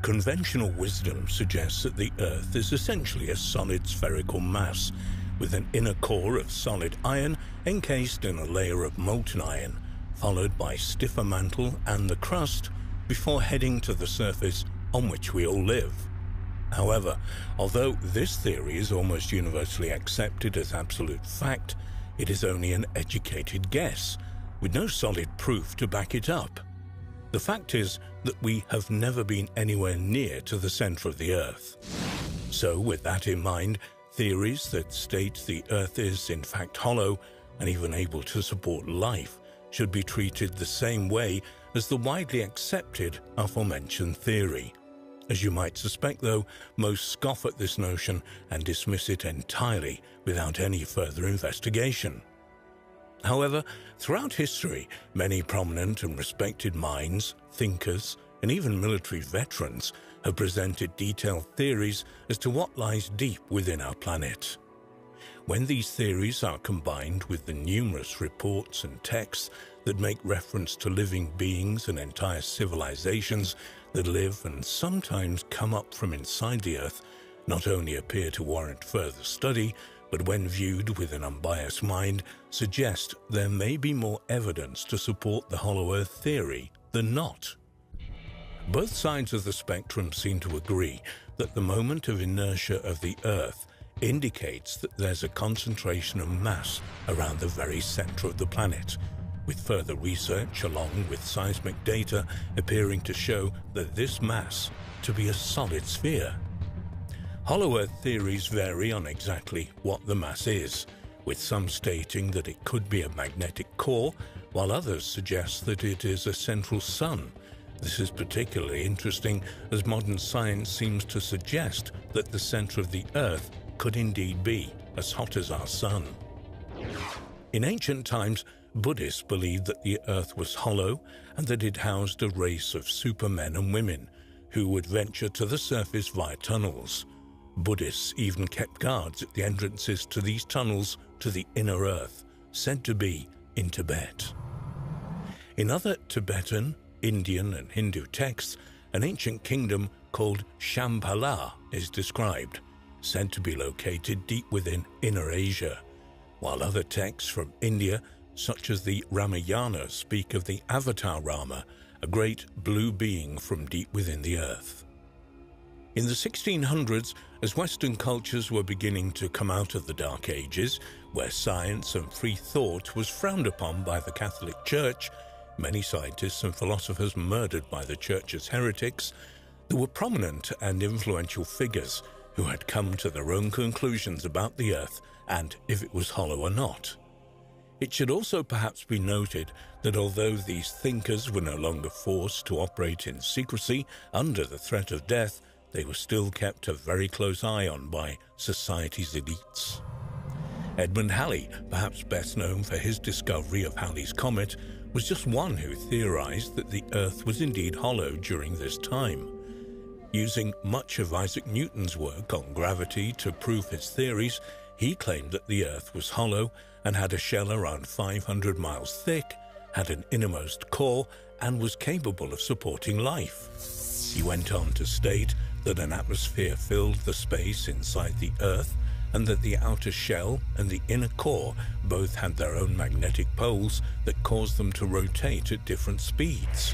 Conventional wisdom suggests that the Earth is essentially a solid spherical mass, with an inner core of solid iron encased in a layer of molten iron, followed by stiffer mantle and the crust, before heading to the surface on which we all live. However, although this theory is almost universally accepted as absolute fact, it is only an educated guess, with no solid proof to back it up. The fact is that we have never been anywhere near to the center of the Earth. So, with that in mind, theories that state the Earth is in fact hollow and even able to support life should be treated the same way as the widely accepted aforementioned theory. As you might suspect, though, most scoff at this notion and dismiss it entirely without any further investigation. However, throughout history, many prominent and respected minds, thinkers, and even military veterans have presented detailed theories as to what lies deep within our planet. When these theories are combined with the numerous reports and texts that make reference to living beings and entire civilizations that live and sometimes come up from inside the Earth, not only appear to warrant further study, but when viewed with an unbiased mind, suggest there may be more evidence to support the hollow Earth theory than not. Both sides of the spectrum seem to agree that the moment of inertia of the Earth indicates that there's a concentration of mass around the very center of the planet, with further research along with seismic data appearing to show that this mass to be a solid sphere. Hollow Earth theories vary on exactly what the mass is, with some stating that it could be a magnetic core, while others suggest that it is a central sun. This is particularly interesting as modern science seems to suggest that the center of the Earth could indeed be as hot as our sun. In ancient times, Buddhists believed that the Earth was hollow and that it housed a race of supermen and women who would venture to the surface via tunnels. Buddhists even kept guards at the entrances to these tunnels to the inner Earth, said to be in Tibet. In other Tibetan, Indian and Hindu texts, an ancient kingdom called Shambhala is described, said to be located deep within Inner Asia, while other texts from India, such as the Ramayana, speak of the Avatar Rama, a great blue being from deep within the earth. In the 1600s, as Western cultures were beginning to come out of the Dark Ages, where science and free thought was frowned upon by the Catholic Church, many scientists and philosophers murdered by the Church as heretics, there were prominent and influential figures who had come to their own conclusions about the Earth and if it was hollow or not. It should also perhaps be noted that although these thinkers were no longer forced to operate in secrecy under the threat of death, they were still kept a very close eye on by society's elites. Edmund Halley, perhaps best known for his discovery of Halley's Comet, was just one who theorized that the Earth was indeed hollow during this time. Using much of Isaac Newton's work on gravity to prove his theories, he claimed that the Earth was hollow and had a shell around 500 miles thick, had an innermost core, and was capable of supporting life. He went on to state that an atmosphere filled the space inside the Earth, and that the outer shell and the inner core both had their own magnetic poles that caused them to rotate at different speeds.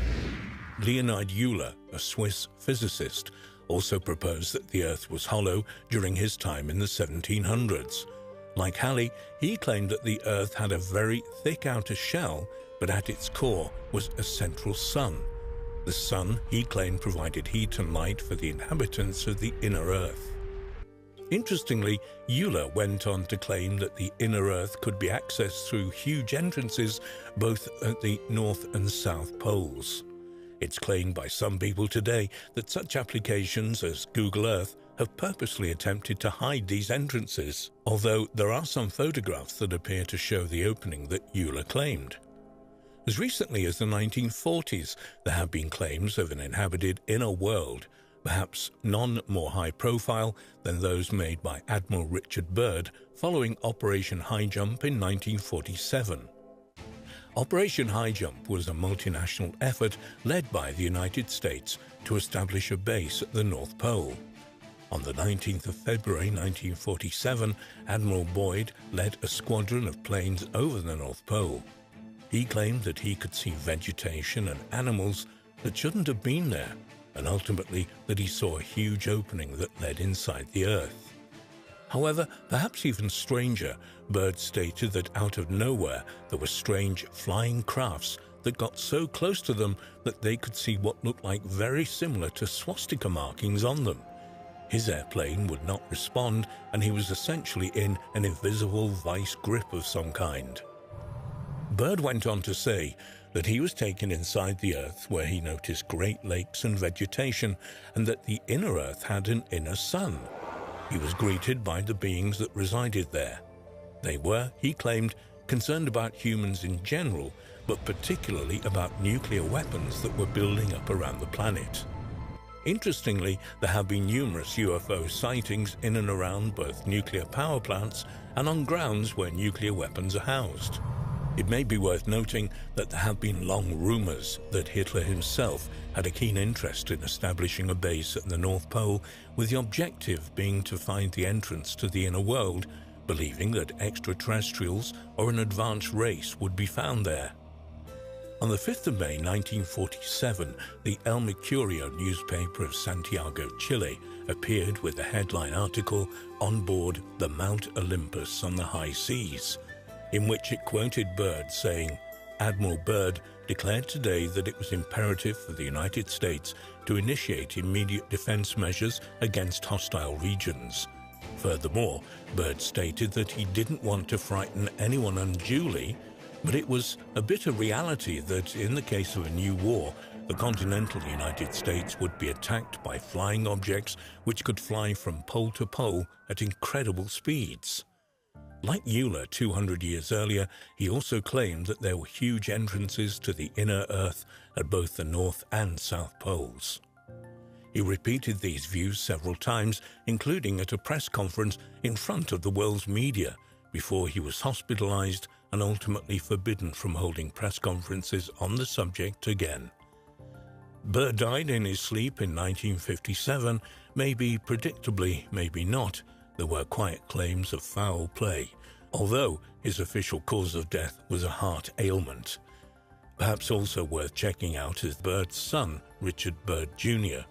Leonid Euler, a Swiss physicist, also proposed that the Earth was hollow during his time in the 1700s. Like Halley, he claimed that the Earth had a very thick outer shell, but at its core was a central sun. The sun, he claimed, provided heat and light for the inhabitants of the inner Earth. Interestingly, Euler went on to claim that the inner Earth could be accessed through huge entrances both at the North and South poles. It's claimed by some people today that such applications as Google Earth have purposely attempted to hide these entrances, although there are some photographs that appear to show the opening that Euler claimed. As recently as the 1940s, there have been claims of an inhabited inner world, perhaps none more high-profile than those made by Admiral Richard Byrd following Operation Highjump in 1947. Operation Highjump was a multinational effort led by the United States to establish a base at the North Pole. On the 19th of February 1947, Admiral Boyd led a squadron of planes over the North Pole. He claimed that he could see vegetation and animals that shouldn't have been there, and ultimately that he saw a huge opening that led inside the Earth. However, perhaps even stranger, Byrd stated that out of nowhere there were strange flying crafts that got so close to them that they could see what looked like very similar to swastika markings on them. His airplane would not respond, and he was essentially in an invisible vice grip of some kind. Byrd went on to say that he was taken inside the Earth where he noticed great lakes and vegetation, and that the inner Earth had an inner sun. He was greeted by the beings that resided there. They were, he claimed, concerned about humans in general, but particularly about nuclear weapons that were building up around the planet. Interestingly, there have been numerous UFO sightings in and around both nuclear power plants and on grounds where nuclear weapons are housed. It may be worth noting that there have been long rumors that Hitler himself had a keen interest in establishing a base at the North Pole, with the objective being to find the entrance to the inner world, believing that extraterrestrials or an advanced race would be found there. On the 5th of May 1947, the El Mercurio newspaper of Santiago, Chile, appeared with a headline article "On board the Mount Olympus on the high seas," in which it quoted Byrd saying, "Admiral Byrd declared today that it was imperative for the United States to initiate immediate defense measures against hostile regions." Furthermore, Byrd stated that he didn't want to frighten anyone unduly, but it was a bitter reality that in the case of a new war, the continental United States would be attacked by flying objects which could fly from pole to pole at incredible speeds. Like Euler 200 years earlier, he also claimed that there were huge entrances to the inner Earth at both the North and South Poles. He repeated these views several times, including at a press conference in front of the world's media, before he was hospitalized and ultimately forbidden from holding press conferences on the subject again. Byrd died in his sleep in 1957, maybe predictably, maybe not. There were quiet claims of foul play, although his official cause of death was a heart ailment. Perhaps also worth checking out is Byrd's son, Richard Byrd Jr.,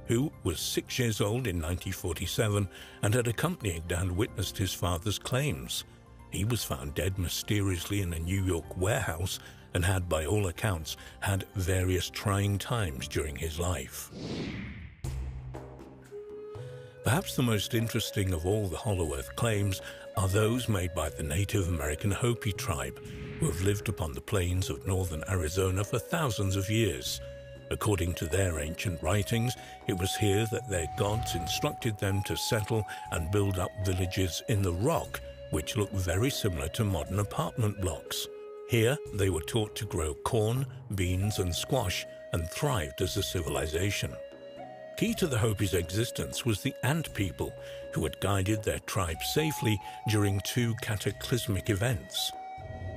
who was 6 years old in 1947 and had accompanied and witnessed his father's claims. He was found dead mysteriously in a New York warehouse and had, by all accounts, had various trying times during his life. Perhaps the most interesting of all the Hollow Earth claims are those made by the Native American Hopi tribe, who have lived upon the plains of northern Arizona for thousands of years. According to their ancient writings, it was here that their gods instructed them to settle and build up villages in the rock, which look very similar to modern apartment blocks. Here, they were taught to grow corn, beans, and squash, and thrived as a civilization. Key to the Hopi's existence was the Ant people, who had guided their tribe safely during two cataclysmic events.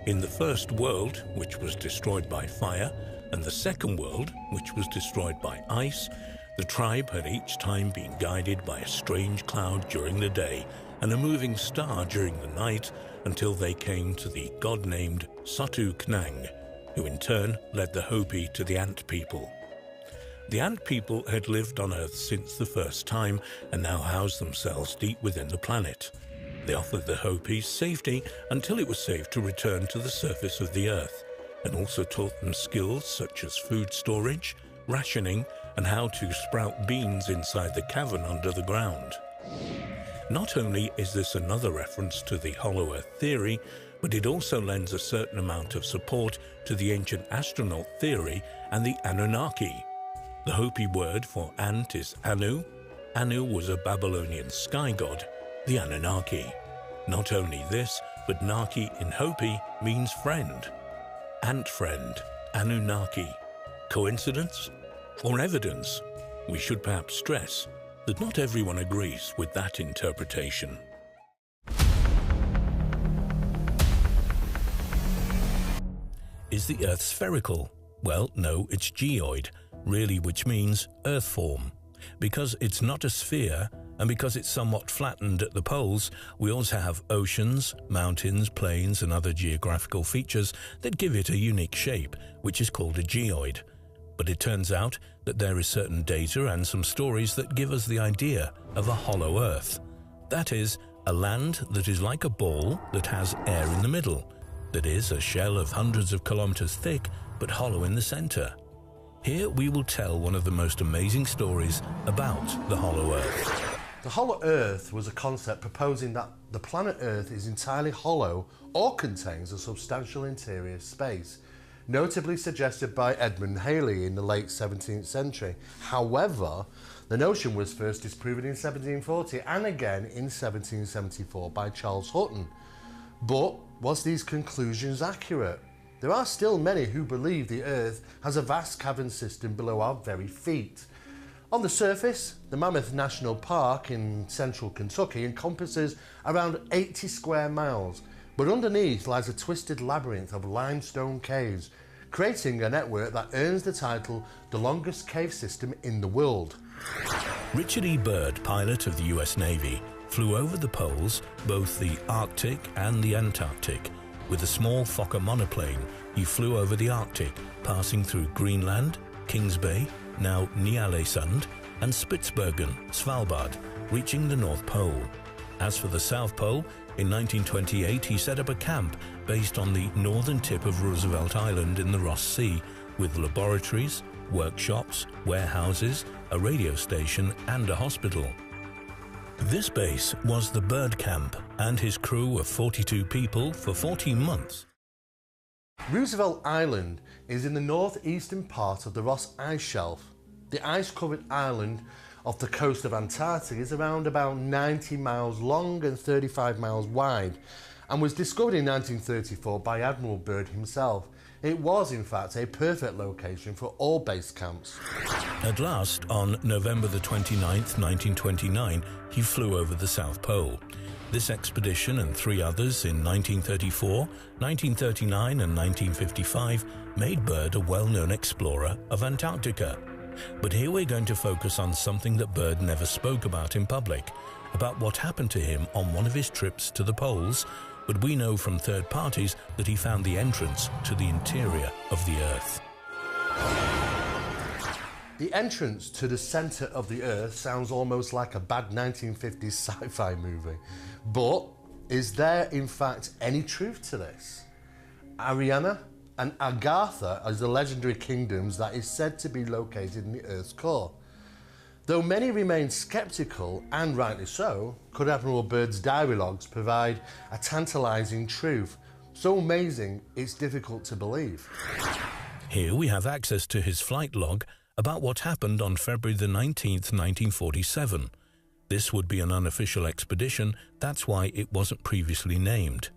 In the First World, which was destroyed by fire, and the Second World, which was destroyed by ice, the tribe had each time been guided by a strange cloud during the day and a moving star during the night until they came to the god-named Satu Knang, who in turn led the Hopi to the Ant people. The Ant people had lived on Earth since the first time and now housed themselves deep within the planet. They offered the Hopis safety until it was safe to return to the surface of the Earth, and also taught them skills such as food storage, rationing, and how to sprout beans inside the cavern under the ground. Not only is this another reference to the Hollow Earth theory, but it also lends a certain amount of support to the ancient astronaut theory and the Anunnaki. The Hopi word for ant is Anu. Anu was a Babylonian sky god, the Anunnaki. Not only this, but Naki in Hopi means friend. Ant friend, Anunnaki. Coincidence or evidence? We should perhaps stress that not everyone agrees with that interpretation. Is the Earth spherical? Well, no, it's geoid, really, which means Earth form. Because it's not a sphere, and because it's somewhat flattened at the poles, we also have oceans, mountains, plains, and other geographical features that give it a unique shape, which is called a geoid. But it turns out that there is certain data and some stories that give us the idea of a hollow Earth. That is, a land that is like a ball that has air in the middle, that is, a shell of hundreds of kilometers thick but hollow in the center. Here we will tell one of the most amazing stories about the hollow Earth. The hollow Earth was a concept proposing that the planet Earth is entirely hollow or contains a substantial interior space, notably suggested by Edmund Halley in the late 17th century. However, the notion was first disproven in 1740 and again in 1774 by Charles Hutton. But was these conclusions accurate? There are still many who believe the Earth has a vast cavern system below our very feet. On the surface, the Mammoth National Park in central Kentucky encompasses around 80 square miles, but underneath lies a twisted labyrinth of limestone caves, creating a network that earns the title the longest cave system in the world. Richard E. Byrd, pilot of the US Navy, flew over the poles, both the Arctic and the Antarctic. With a small Fokker monoplane, he flew over the Arctic, passing through Greenland, Kings Bay, now Ny-Ålesund, and Spitsbergen, Svalbard, reaching the North Pole. As for the South Pole, in 1928 he set up a camp based on the northern tip of Roosevelt Island in the Ross Sea, with laboratories, workshops, warehouses, a radio station and a hospital. This base was the Byrd Camp and his crew of 42 people for 14 months. Roosevelt Island is in the northeastern part of the Ross Ice Shelf. The ice-covered island off the coast of Antarctica is around about 90 miles long and 35 miles wide and was discovered in 1934 by Admiral Byrd himself. It was, in fact, a perfect location for all base camps. At last, on November the 29th, 1929, he flew over the South Pole. This expedition and 3 others in 1934, 1939 and 1955 made Byrd a well-known explorer of Antarctica. But here we're going to focus on something that Byrd never spoke about in public, about what happened to him on one of his trips to the poles, but we know from third parties that he found the entrance to the interior of the Earth. The entrance to the centre of the Earth sounds almost like a bad 1950s sci-fi movie. But is there in fact any truth to this? Ariana and Agartha are the legendary kingdoms that is said to be located in the Earth's core. Though many remain sceptical, and rightly so, could Admiral Byrd's diary logs provide a tantalising truth, so amazing it's difficult to believe. Here we have access to his flight log about what happened on February the 19th, 1947. This would be an unofficial expedition, that's why it wasn't previously named.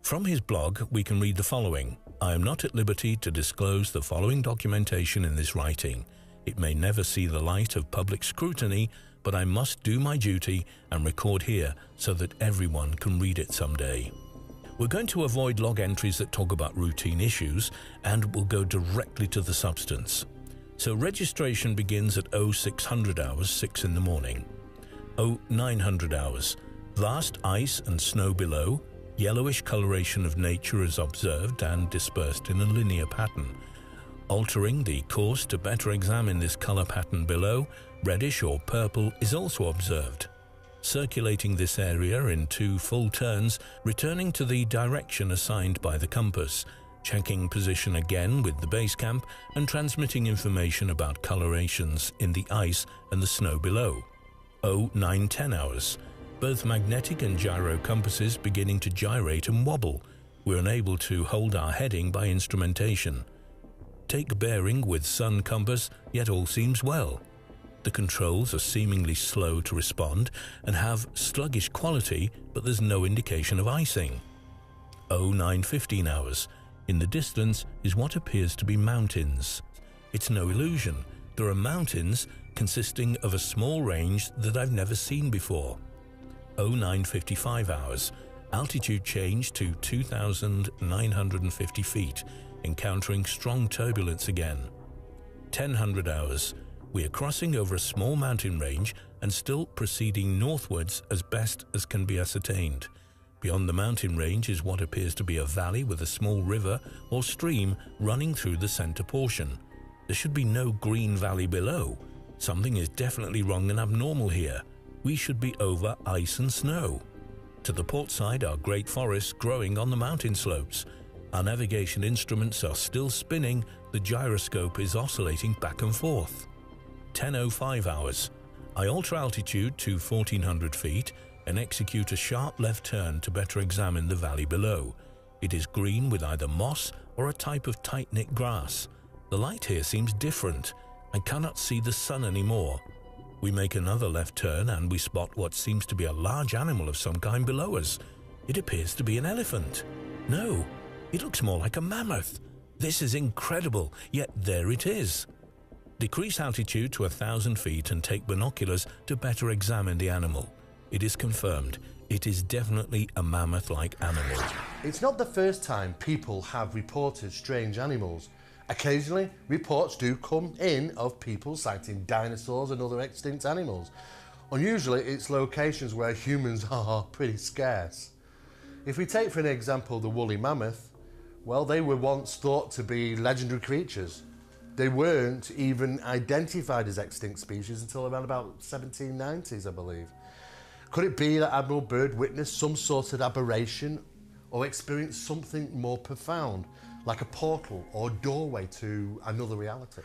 From his blog, we can read the following. I am not at liberty to disclose the following documentation in this writing. It may never see the light of public scrutiny, but I must do my duty and record here so that everyone can read it someday. We're going to avoid log entries that talk about routine issues, and we'll go directly to the substance. So registration begins at 0600 hours, 6 in the morning. 0900 hours, vast ice and snow below, yellowish coloration of nature is observed and dispersed in a linear pattern. Altering the course to better examine this color pattern below, reddish or purple is also observed. Circulating this area in 2 full turns, returning to the direction assigned by the compass, checking position again with the base camp and transmitting information about colorations in the ice and the snow below. 0910 hours, both magnetic and gyro compasses beginning to gyrate and wobble. We're unable to hold our heading by instrumentation. Take bearing with sun compass, yet all seems well. The controls are seemingly slow to respond and have sluggish quality, but there's no indication of icing. 0915 hours. In the distance is what appears to be mountains. It's no illusion. There are mountains consisting of a small range that I've never seen before. 0955 hours. Altitude change to 2,950 feet. encountering strong turbulence again. 1000 hours. We are crossing over a small mountain range and still proceeding northwards as best as can be ascertained. Beyond the mountain range is what appears to be a valley with a small river or stream running through the center portion. There should be no green valley below. Something is definitely wrong and abnormal here. We should be over ice and snow. To the port side are great forests growing on the mountain slopes. Our navigation instruments are still spinning, the gyroscope is oscillating back and forth. 10:05 hours. I alter altitude to 1400 feet and execute a sharp left turn to better examine the valley below. It is green with either moss or a type of tight-knit grass. The light here seems different. I cannot see the sun anymore. We make another left turn and we spot what seems to be a large animal of some kind below us. It appears to be an elephant. No, it looks more like a mammoth. This is incredible, yet there it is. Decrease altitude to 1000 feet and take binoculars to better examine the animal. It is confirmed. It is definitely a mammoth-like animal. It's not the first time people have reported strange animals. Occasionally, reports do come in of people sighting dinosaurs and other extinct animals. Unusually, it's locations where humans are pretty scarce. If we take for an example the woolly mammoth, well, they were once thought to be legendary creatures. They weren't even identified as extinct species until around about 1790s, I believe. Could it be that Admiral Byrd witnessed some sort of aberration or experienced something more profound, like a portal or doorway to another reality?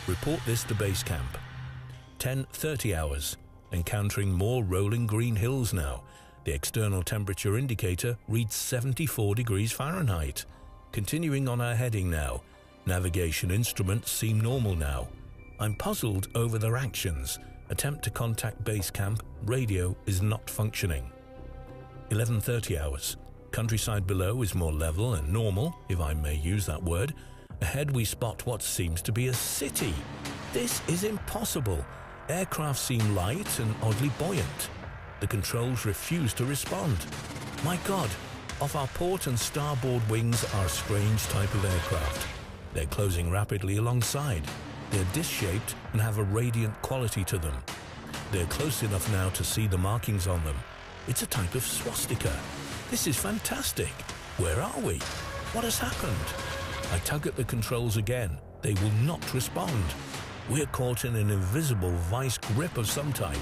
Report this to base camp. 10:30 hours. Encountering more rolling green hills now. The external temperature indicator reads 74 degrees Fahrenheit. Continuing on our heading now. Navigation instruments seem normal now. I'm puzzled over their actions. Attempt to contact base camp. Radio is not functioning. 11:30 hours. Countryside below is more level and normal, if I may use that word. Ahead we spot what seems to be a city. This is impossible. Aircraft seem light and oddly buoyant. The controls refuse to respond. My God, off our port and starboard wings are a strange type of aircraft. They're closing rapidly alongside. They're disc-shaped and have a radiant quality to them. They're close enough now to see the markings on them. It's a type of swastika. This is fantastic. Where are we? What has happened? I tug at the controls again. They will not respond. We're caught in an invisible vice grip of some type.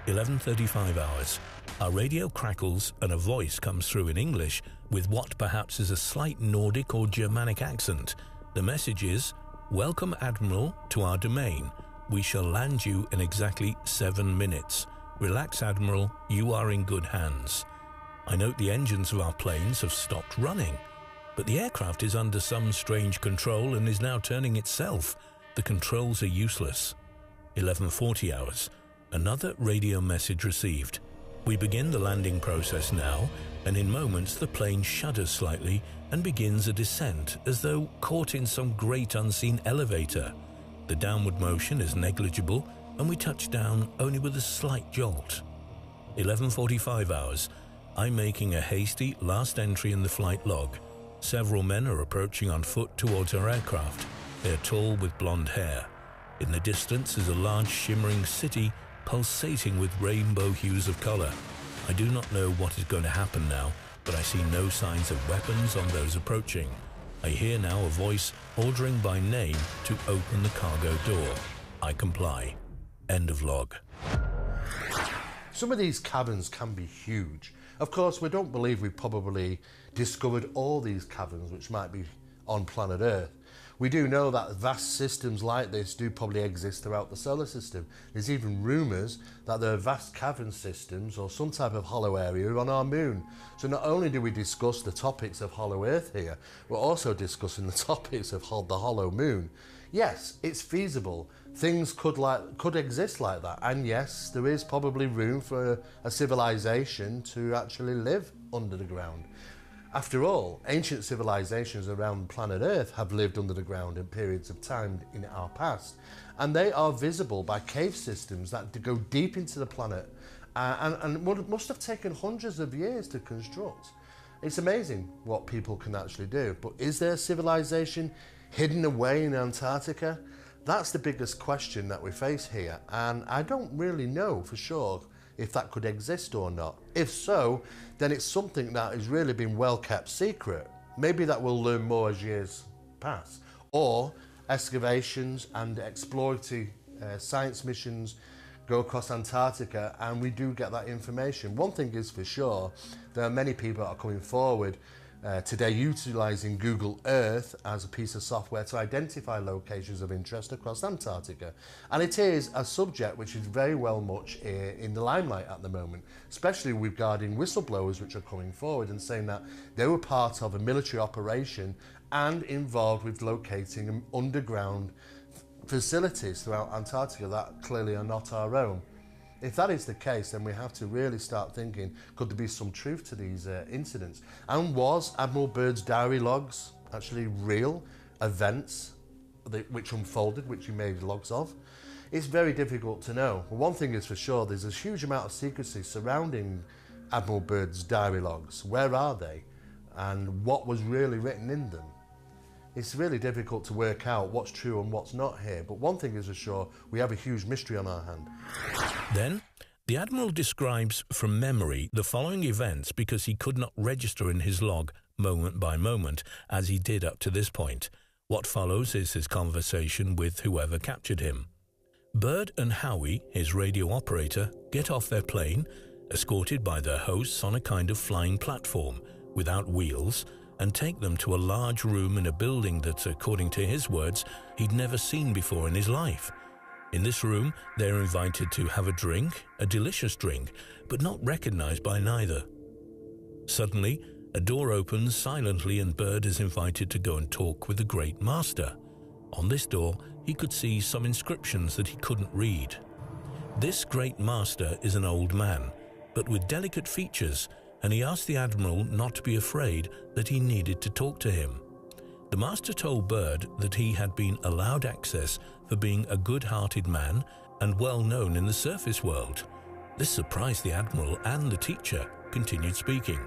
11:35 hours. Our radio crackles and a voice comes through in English with what perhaps is a slight Nordic or Germanic accent. The message is, "Welcome, Admiral, to our domain. We shall land you in exactly 7 minutes. Relax, Admiral, you are in good hands." I note the engines of our planes have stopped running, but the aircraft is under some strange control and is now turning itself. The controls are useless. 11:40 hours. Another radio message received. We begin the landing process now, and in moments the plane shudders slightly and begins a descent as though caught in some great unseen elevator. The downward motion is negligible and we touch down only with a slight jolt. 11:45 hours. I'm making a hasty last entry in the flight log. Several men are approaching on foot towards our aircraft. They are tall with blonde hair. In the distance is a large shimmering city pulsating with rainbow hues of color. I do not know what is going to happen now, but I see no signs of weapons on those approaching. I hear now a voice ordering by name to open the cargo door. I comply. End of log. Some of these caverns can be huge. Of course, we don't believe we've probably discovered all these caverns which might be on planet Earth. We do know that vast systems like this do probably exist throughout the solar system. There's even rumours that there are vast cavern systems or some type of hollow area on our moon. So not only do we discuss the topics of hollow Earth here, we're also discussing the topics of the hollow moon. Yes, it's feasible. Things could exist like that. And yes, there is probably room for a civilization to actually live under the ground. After all, ancient civilizations around planet Earth have lived under the ground in periods of time in our past, and they are visible by cave systems that go deep into the planet and must have taken hundreds of years to construct. It's amazing what people can actually do. But is there civilization hidden away in Antarctica? That's the biggest question that we face here, and I don't really know for sure if that could exist or not. If so, then it's something that has really been well kept secret. Maybe that we'll learn more as years pass. Or excavations and exploratory science missions go across Antarctica and we do get that information. One thing is for sure, there are many people that are coming forward today utilising Google Earth as a piece of software to identify locations of interest across Antarctica. And it is a subject which is very well much in the limelight at the moment, especially regarding whistleblowers which are coming forward and saying that they were part of a military operation and involved with locating underground facilities throughout Antarctica that clearly are not our own. If that is the case, then we have to really start thinking, could there be some truth to these incidents? And was Admiral Byrd's diary logs actually real events which unfolded, which he made logs of? It's very difficult to know. But one thing is for sure, there's a huge amount of secrecy surrounding Admiral Byrd's diary logs. Where are they? And what was really written in them? It's really difficult to work out what's true and what's not here, but one thing is for sure, we have a huge mystery on our hand. Then, the Admiral describes from memory the following events because he could not register in his log moment by moment, as he did up to this point. What follows is his conversation with whoever captured him. Byrd and Howie, his radio operator, get off their plane, escorted by their hosts on a kind of flying platform, without wheels, and take them to a large room in a building that, according to his words, he'd never seen before in his life. In this room, they're invited to have a drink, a delicious drink, but not recognized by neither. Suddenly, a door opens silently and Byrd is invited to go and talk with the Great Master. On this door, he could see some inscriptions that he couldn't read. This Great Master is an old man, but with delicate features, and he asked the Admiral not to be afraid that he needed to talk to him. The Master told Byrd that he had been allowed access for being a good-hearted man and well known in the surface world. This surprised the Admiral, and the teacher continued speaking.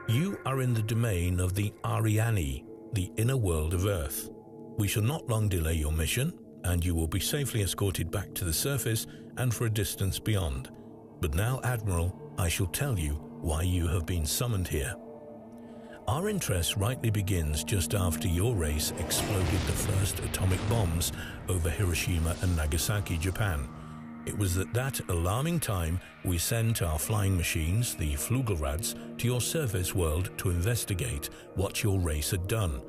"You are in the domain of the Ariani, the inner world of Earth. We shall not long delay your mission, and you will be safely escorted back to the surface and for a distance beyond. But now, Admiral, I shall tell you why you have been summoned here. Our interest rightly begins just after your race exploded the first atomic bombs over Hiroshima and Nagasaki, Japan. It was at that alarming time we sent our flying machines, the Flugelrads, to your surface world to investigate what your race had done.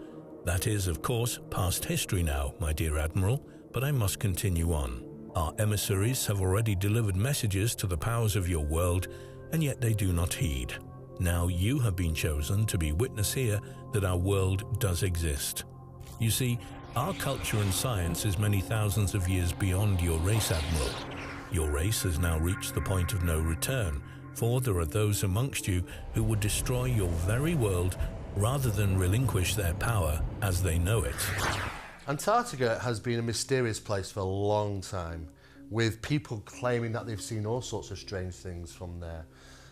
That is, of course, past history now, my dear Admiral, but I must continue on. Our emissaries have already delivered messages to the powers of your world, and yet they do not heed. Now you have been chosen to be witness here that our world does exist. You see, our culture and science is many thousands of years beyond your race, Admiral. Your race has now reached the point of no return, for there are those amongst you who would destroy your very world rather than relinquish their power as they know it." Antarctica has been a mysterious place for a long time, with people claiming that they've seen all sorts of strange things from there.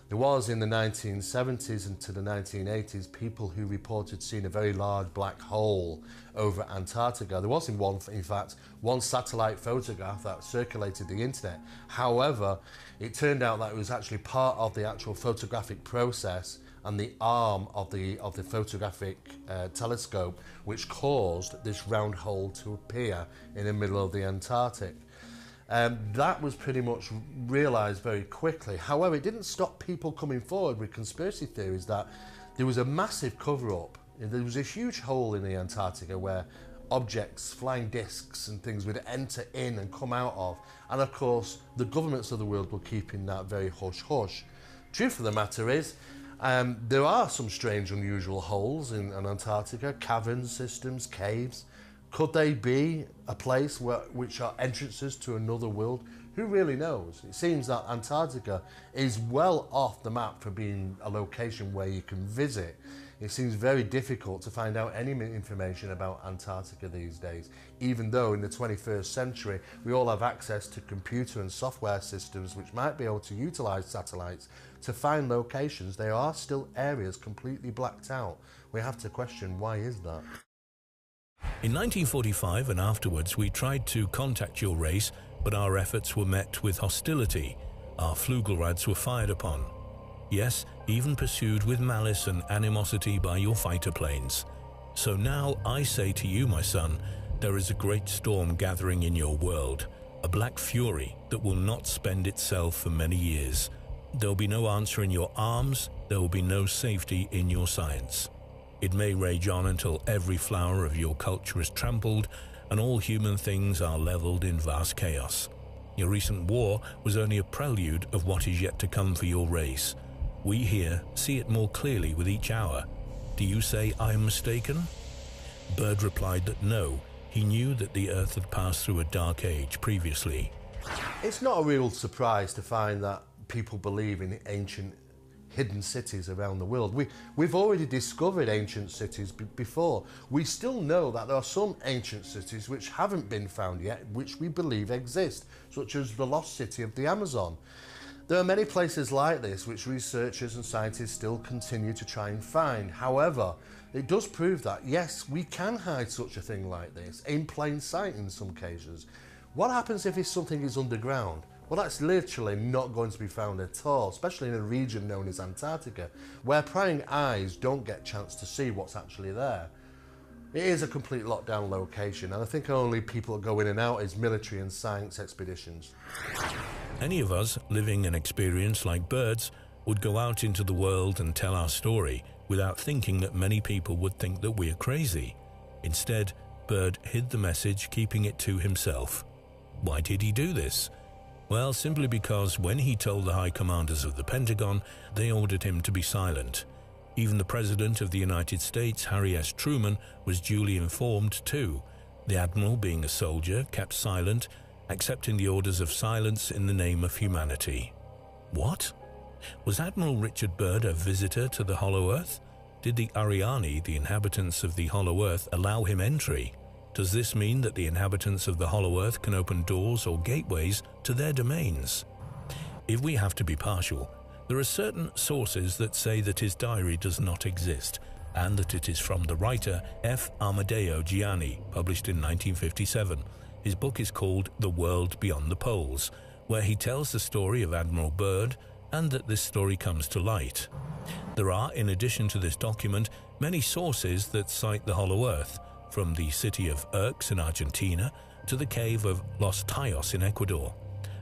There was, in the 1970s and to the 1980s, people who reported seeing a very large black hole over Antarctica. There was, in fact, one satellite photograph that circulated the internet. However, it turned out that it was actually part of the actual photographic process and the arm of the photographic telescope which caused this round hole to appear in the middle of the Antarctic. That was pretty much realised very quickly. However, it didn't stop people coming forward with conspiracy theories that there was a massive cover-up. There was a huge hole in the Antarctica where objects, flying discs and things would enter in and come out of. And of course, the governments of the world were keeping that very hush-hush. Truth of the matter is, there are some strange, unusual holes in Antarctica, cavern systems, caves. Could they be a place which are entrances to another world? Who really knows? It seems that Antarctica is well off the map for being a location where you can visit. It seems very difficult to find out any information about Antarctica these days, even though in the 21st century we all have access to computer and software systems which might be able to utilise satellites to find locations. There are still areas completely blacked out. We have to question, why is that? In 1945 and afterwards, we tried to contact your race, but our efforts were met with hostility. Our Flugelrads were fired upon. Yes, even pursued with malice and animosity by your fighter planes. So now I say to you, my son, there is a great storm gathering in your world, a black fury that will not spend itself for many years. There will be no answer in your arms, there will be no safety in your science. It may rage on until every flower of your culture is trampled and all human things are leveled in vast chaos. Your recent war was only a prelude of what is yet to come for your race. We here see it more clearly with each hour. Do you say I am mistaken? Byrd replied that no, he knew that the Earth had passed through a dark age previously. It's not a real surprise to find that people believe in ancient hidden cities around the world. We've already discovered ancient cities before. We still know that there are some ancient cities which haven't been found yet, which we believe exist, such as the lost city of the Amazon. There are many places like this which researchers and scientists still continue to try and find. However, it does prove that, yes, we can hide such a thing like this, in plain sight in some cases. What happens if something is underground? Well, that's literally not going to be found at all, especially in a region known as Antarctica, where prying eyes don't get a chance to see what's actually there. It is a complete lockdown location, and I think only people that go in and out is military and science expeditions. Any of us living an experience like Byrd's would go out into the world and tell our story without thinking that many people would think that we're crazy. Instead, Byrd hid the message, keeping it to himself. Why did he do this? Well, simply because when he told the high commanders of the Pentagon, they ordered him to be silent. Even the President of the United States, Harry S. Truman, was duly informed too. The Admiral, being a soldier, kept silent, accepting the orders of silence in the name of humanity. What? Was Admiral Richard Byrd a visitor to the Hollow Earth? Did the Ariani, the inhabitants of the Hollow Earth, allow him entry? Does this mean that the inhabitants of the Hollow Earth can open doors or gateways to their domains? If we have to be partial, there are certain sources that say that his diary does not exist, and that it is from the writer F. Amadeo Gianni, published in 1957. His book is called The World Beyond the Poles, where he tells the story of Admiral Byrd, and that this story comes to light. There are, in addition to this document, many sources that cite the Hollow Earth, from the city of Urx in Argentina to the cave of Los Tayos in Ecuador.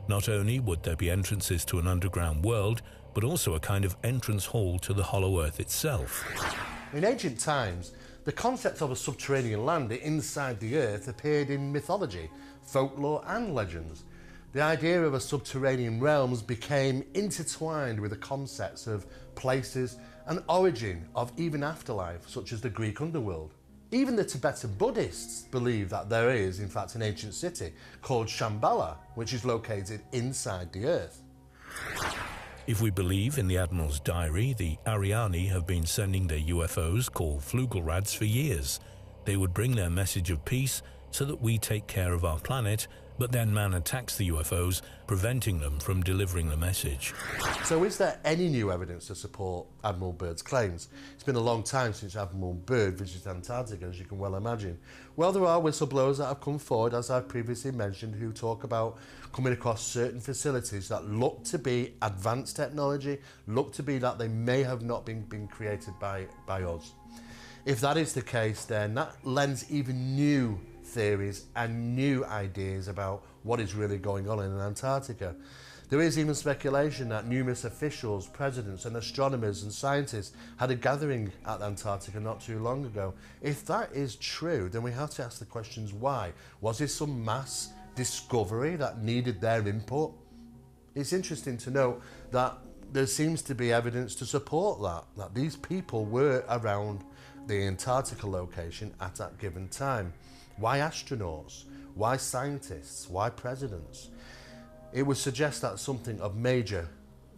Not only would there be entrances to an underground world, but also a kind of entrance hall to the Hollow Earth itself. In ancient times, the concept of a subterranean land inside the Earth appeared in mythology, folklore and legends. The idea of a subterranean realms became intertwined with the concepts of places and origin of even afterlife, such as the Greek underworld. Even the Tibetan Buddhists believe that there is, in fact, an ancient city called Shambhala, which is located inside the Earth. If we believe in the Admiral's diary, the Ariani have been sending their UFOs, called Flugelrads, for years. They would bring their message of peace so that we take care of our planet, but then man attacks the UFOs, preventing them from delivering the message. So is there any new evidence to support Admiral Byrd's claims? It's been a long time since Admiral Byrd visited Antarctica, as you can well imagine. Well, there are whistleblowers that have come forward, as I've previously mentioned, who talk about coming across certain facilities that look to be advanced technology, look to be that they may have not been created by us. If that is the case, then that lends even new theories and new ideas about what is really going on in Antarctica. There is even speculation that numerous officials, presidents and astronomers and scientists had a gathering at Antarctica not too long ago. If that is true, then we have to ask the questions why. Was this some mass discovery that needed their input? It's interesting to note that there seems to be evidence to support that these people were around the Antarctica location at that given time. Why astronauts? Why scientists? Why presidents? It would suggest that something of major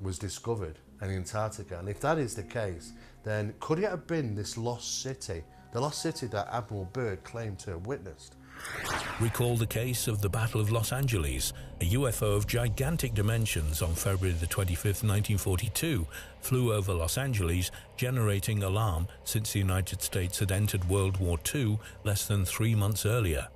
was discovered, and Antarctica. And if that is the case, then could it have been this lost city, the lost city that Admiral Byrd claimed to have witnessed? Recall the case of the Battle of Los Angeles. A UFO of gigantic dimensions on February the 25th, 1942, flew over Los Angeles, generating alarm since the United States had entered World War II less than 3 months earlier.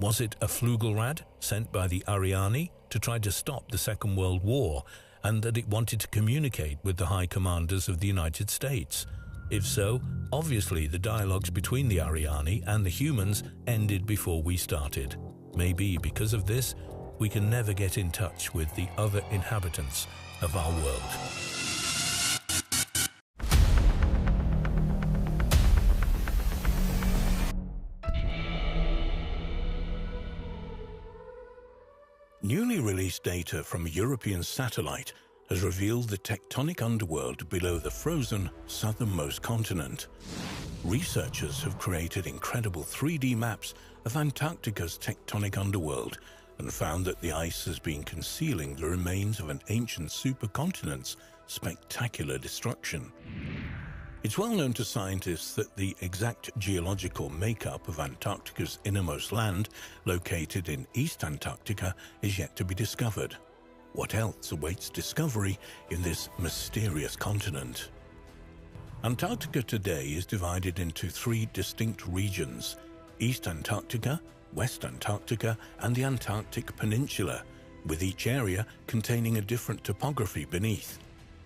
Was it a Flugelrad sent by the Ariane to try to stop the Second World War, and that it wanted to communicate with the high commanders of the United States? If so, obviously the dialogues between the Ariane and the humans ended before we started. Maybe because of this, we can never get in touch with the other inhabitants of our world. Newly released data from a European satellite has revealed the tectonic underworld below the frozen southernmost continent. Researchers have created incredible 3D maps of Antarctica's tectonic underworld and found that the ice has been concealing the remains of an ancient supercontinent's spectacular destruction. It's well known to scientists that the exact geological makeup of Antarctica's innermost land, located in East Antarctica, is yet to be discovered. What else awaits discovery in this mysterious continent? Antarctica today is divided into 3 distinct regions: East Antarctica, West Antarctica, and the Antarctic Peninsula, with each area containing a different topography beneath.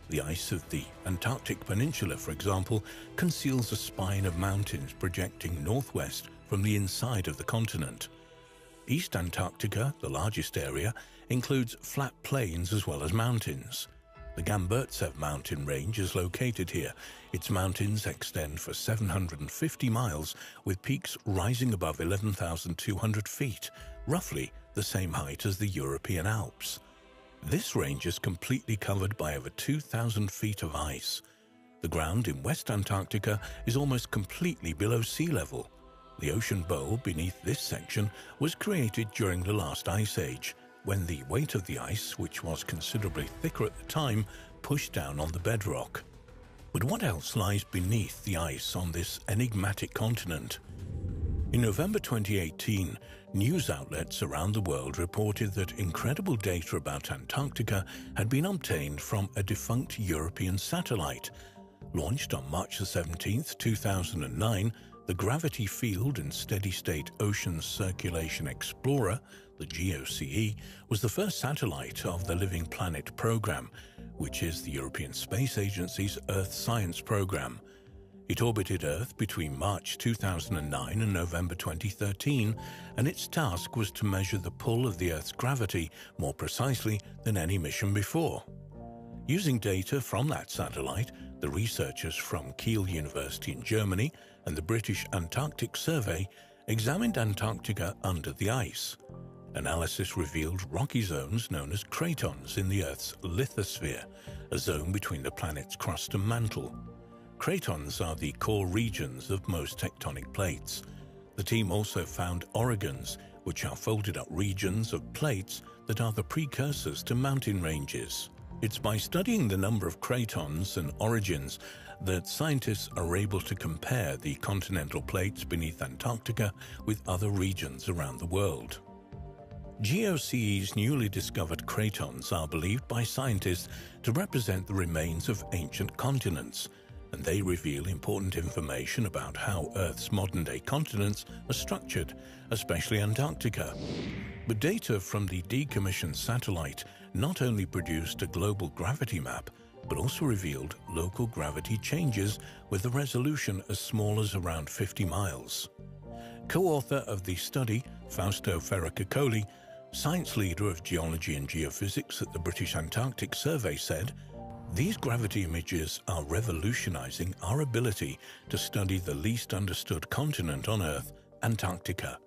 The ice of the Antarctic Peninsula, for example, conceals a spine of mountains projecting northwest from the inside of the continent. East Antarctica, the largest area, includes flat plains as well as mountains. The Gamburtsev mountain range is located here. Its mountains extend for 750 miles, with peaks rising above 11,200 feet, roughly the same height as the European Alps. This range is completely covered by over 2,000 feet of ice. The ground in West Antarctica is almost completely below sea level. The ocean bowl beneath this section was created during the last ice age, when the weight of the ice, which was considerably thicker at the time, pushed down on the bedrock. But what else lies beneath the ice on this enigmatic continent? In November 2018, news outlets around the world reported that incredible data about Antarctica had been obtained from a defunct European satellite. Launched on March 17, 2009, the Gravity Field and Steady-State Ocean Circulation Explorer, the GOCE, was the first satellite of the Living Planet program, which is the European Space Agency's Earth Science program. It orbited Earth between March 2009 and November 2013, and its task was to measure the pull of the Earth's gravity more precisely than any mission before. Using data from that satellite, the researchers from Kiel University in Germany and the British Antarctic Survey examined Antarctica under the ice. Analysis revealed rocky zones known as cratons in the Earth's lithosphere, a zone between the planet's crust and mantle. Cratons are the core regions of most tectonic plates. The team also found orogons, which are folded-up regions of plates that are the precursors to mountain ranges. It's by studying the number of cratons and orogons that scientists are able to compare the continental plates beneath Antarctica with other regions around the world. GOCE's newly discovered cratons are believed by scientists to represent the remains of ancient continents, and they reveal important information about how Earth's modern-day continents are structured, especially Antarctica. But data from the decommissioned satellite not only produced a global gravity map, but also revealed local gravity changes with a resolution as small as around 50 miles. Co-author of the study, Fausto Ferracicoli, science leader of geology and geophysics at the British Antarctic Survey, said, "These gravity images are revolutionizing our ability to study the least understood continent on Earth, Antarctica.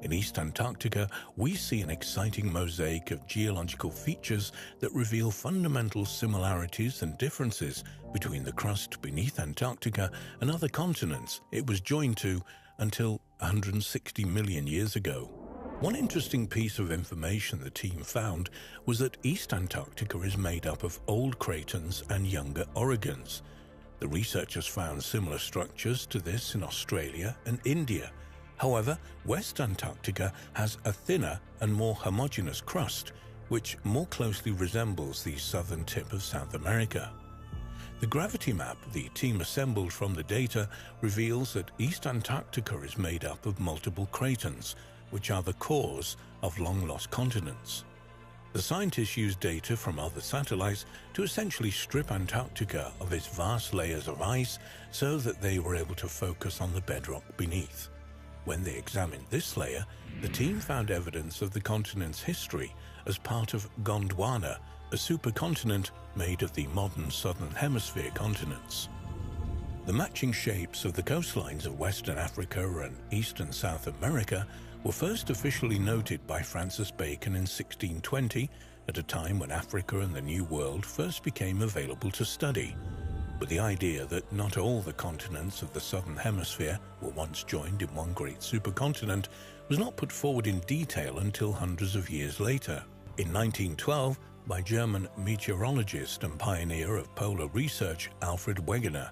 In East Antarctica, we see an exciting mosaic of geological features that reveal fundamental similarities and differences between the crust beneath Antarctica and other continents it was joined to until 160 million years ago. One interesting piece of information the team found was that East Antarctica is made up of old cratons and younger orogons. The researchers found similar structures to this in Australia and India. However, West Antarctica has a thinner and more homogeneous crust, which more closely resembles the southern tip of South America. The gravity map the team assembled from the data reveals that East Antarctica is made up of multiple cratons, which are the cores of long-lost continents. The scientists used data from other satellites to essentially strip Antarctica of its vast layers of ice so that they were able to focus on the bedrock beneath. When they examined this layer, the team found evidence of the continent's history as part of Gondwana, a supercontinent made of the modern southern hemisphere continents. The matching shapes of the coastlines of Western Africa and Eastern South America were first officially noted by Francis Bacon in 1620, at a time when Africa and the New World first became available to study. But the idea that not all the continents of the southern hemisphere were once joined in one great supercontinent was not put forward in detail until hundreds of years later. In 1912, by German meteorologist and pioneer of polar research Alfred Wegener.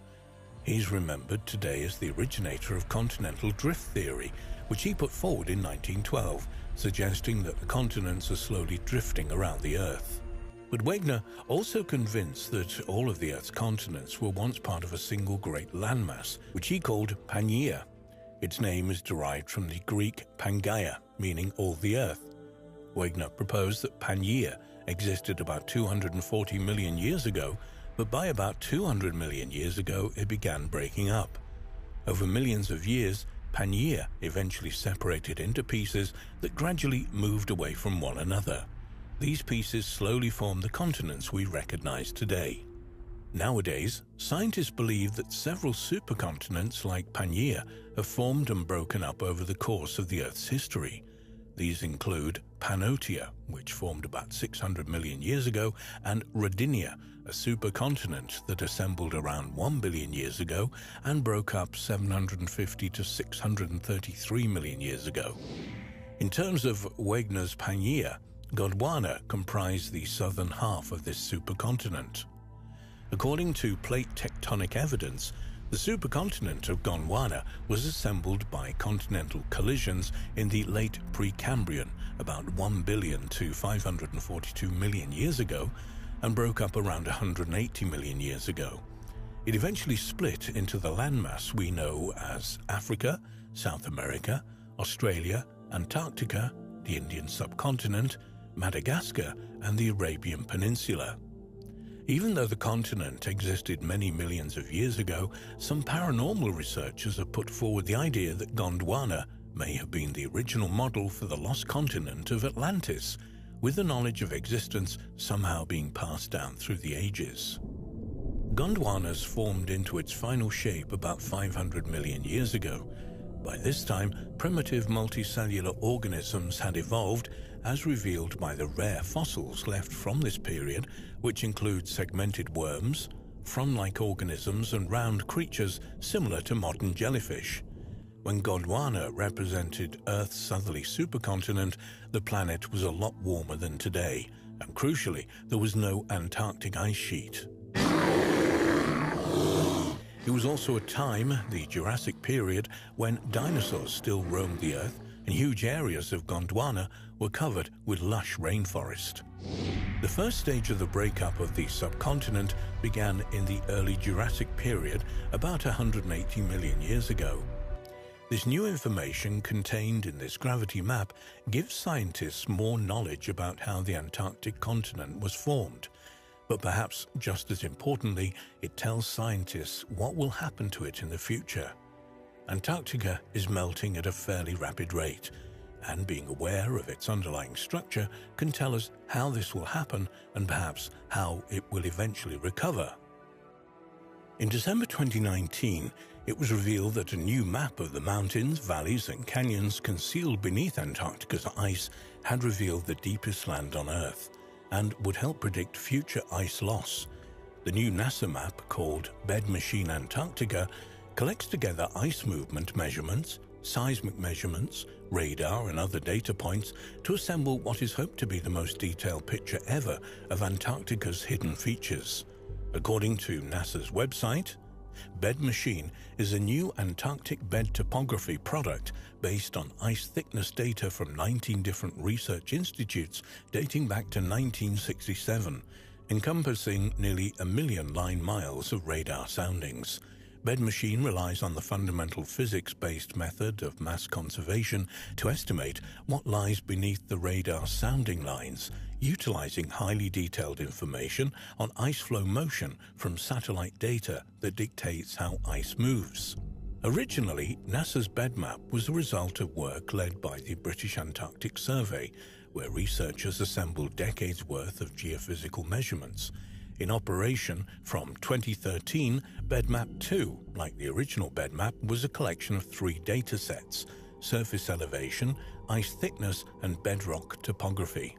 He's remembered today as the originator of continental drift theory, which he put forward in 1912, suggesting that the continents are slowly drifting around the Earth. But Wegener also convinced that all of the Earth's continents were once part of a single great landmass, which he called Pangaea. Its name is derived from the Greek Pangaea, meaning all the Earth. Wegener proposed that Pangaea existed about 240 million years ago, but by about 200 million years ago it began breaking up. Over millions of years, Pangaea eventually separated into pieces that gradually moved away from one another. These pieces slowly formed the continents we recognize today. Nowadays, scientists believe that several supercontinents like Pangaea have formed and broken up over the course of the Earth's history. These include Pannotia, which formed about 600 million years ago, and Rodinia, a supercontinent that assembled around 1 billion years ago and broke up 750 to 633 million years ago. In terms of Wegener's Pangaea, Gondwana comprised the southern half of this supercontinent. According to plate tectonic evidence, the supercontinent of Gondwana was assembled by continental collisions in the late Precambrian, about 1 billion to 542 million years ago, and broke up around 180 million years ago. It eventually split into the landmass we know as Africa, South America, Australia, Antarctica, the Indian subcontinent, Madagascar, and the Arabian Peninsula. Even though the continent existed many millions of years ago, some paranormal researchers have put forward the idea that Gondwana may have been the original model for the lost continent of Atlantis, with the knowledge of existence somehow being passed down through the ages. Gondwana's formed into its final shape about 500 million years ago. By this time, primitive multicellular organisms had evolved, as revealed by the rare fossils left from this period, which include segmented worms, frond-like organisms, and round creatures similar to modern jellyfish. When Gondwana represented Earth's southerly supercontinent, the planet was a lot warmer than today, and crucially, there was no Antarctic ice sheet. It was also a time, the Jurassic period, when dinosaurs still roamed the Earth and huge areas of Gondwana were covered with lush rainforest. The first stage of the breakup of the subcontinent began in the early Jurassic period, about 180 million years ago. This new information contained in this gravity map gives scientists more knowledge about how the Antarctic continent was formed. But perhaps just as importantly, it tells scientists what will happen to it in the future. Antarctica is melting at a fairly rapid rate, and being aware of its underlying structure can tell us how this will happen and perhaps how it will eventually recover. In December 2019, it was revealed that a new map of the mountains, valleys, and canyons concealed beneath Antarctica's ice had revealed the deepest land on Earth, and would help predict future ice loss. The new NASA map, called Bed Machine Antarctica, collects together ice movement measurements, seismic measurements, radar and other data points to assemble what is hoped to be the most detailed picture ever of Antarctica's hidden features. According to NASA's website, Bed Machine is a new Antarctic bed topography product based on ice thickness data from 19 different research institutes dating back to 1967, encompassing nearly 1 million line miles of radar soundings. Bed Machine relies on the fundamental physics-based method of mass conservation to estimate what lies beneath the radar sounding lines, utilizing highly detailed information on ice flow motion from satellite data that dictates how ice moves. Originally, NASA's bed map was a result of work led by the British Antarctic Survey, where researchers assembled decades' worth of geophysical measurements. In operation from 2013, BedMap 2, like the original BedMap, was a collection of 3 data sets: surface elevation, ice thickness, and bedrock topography.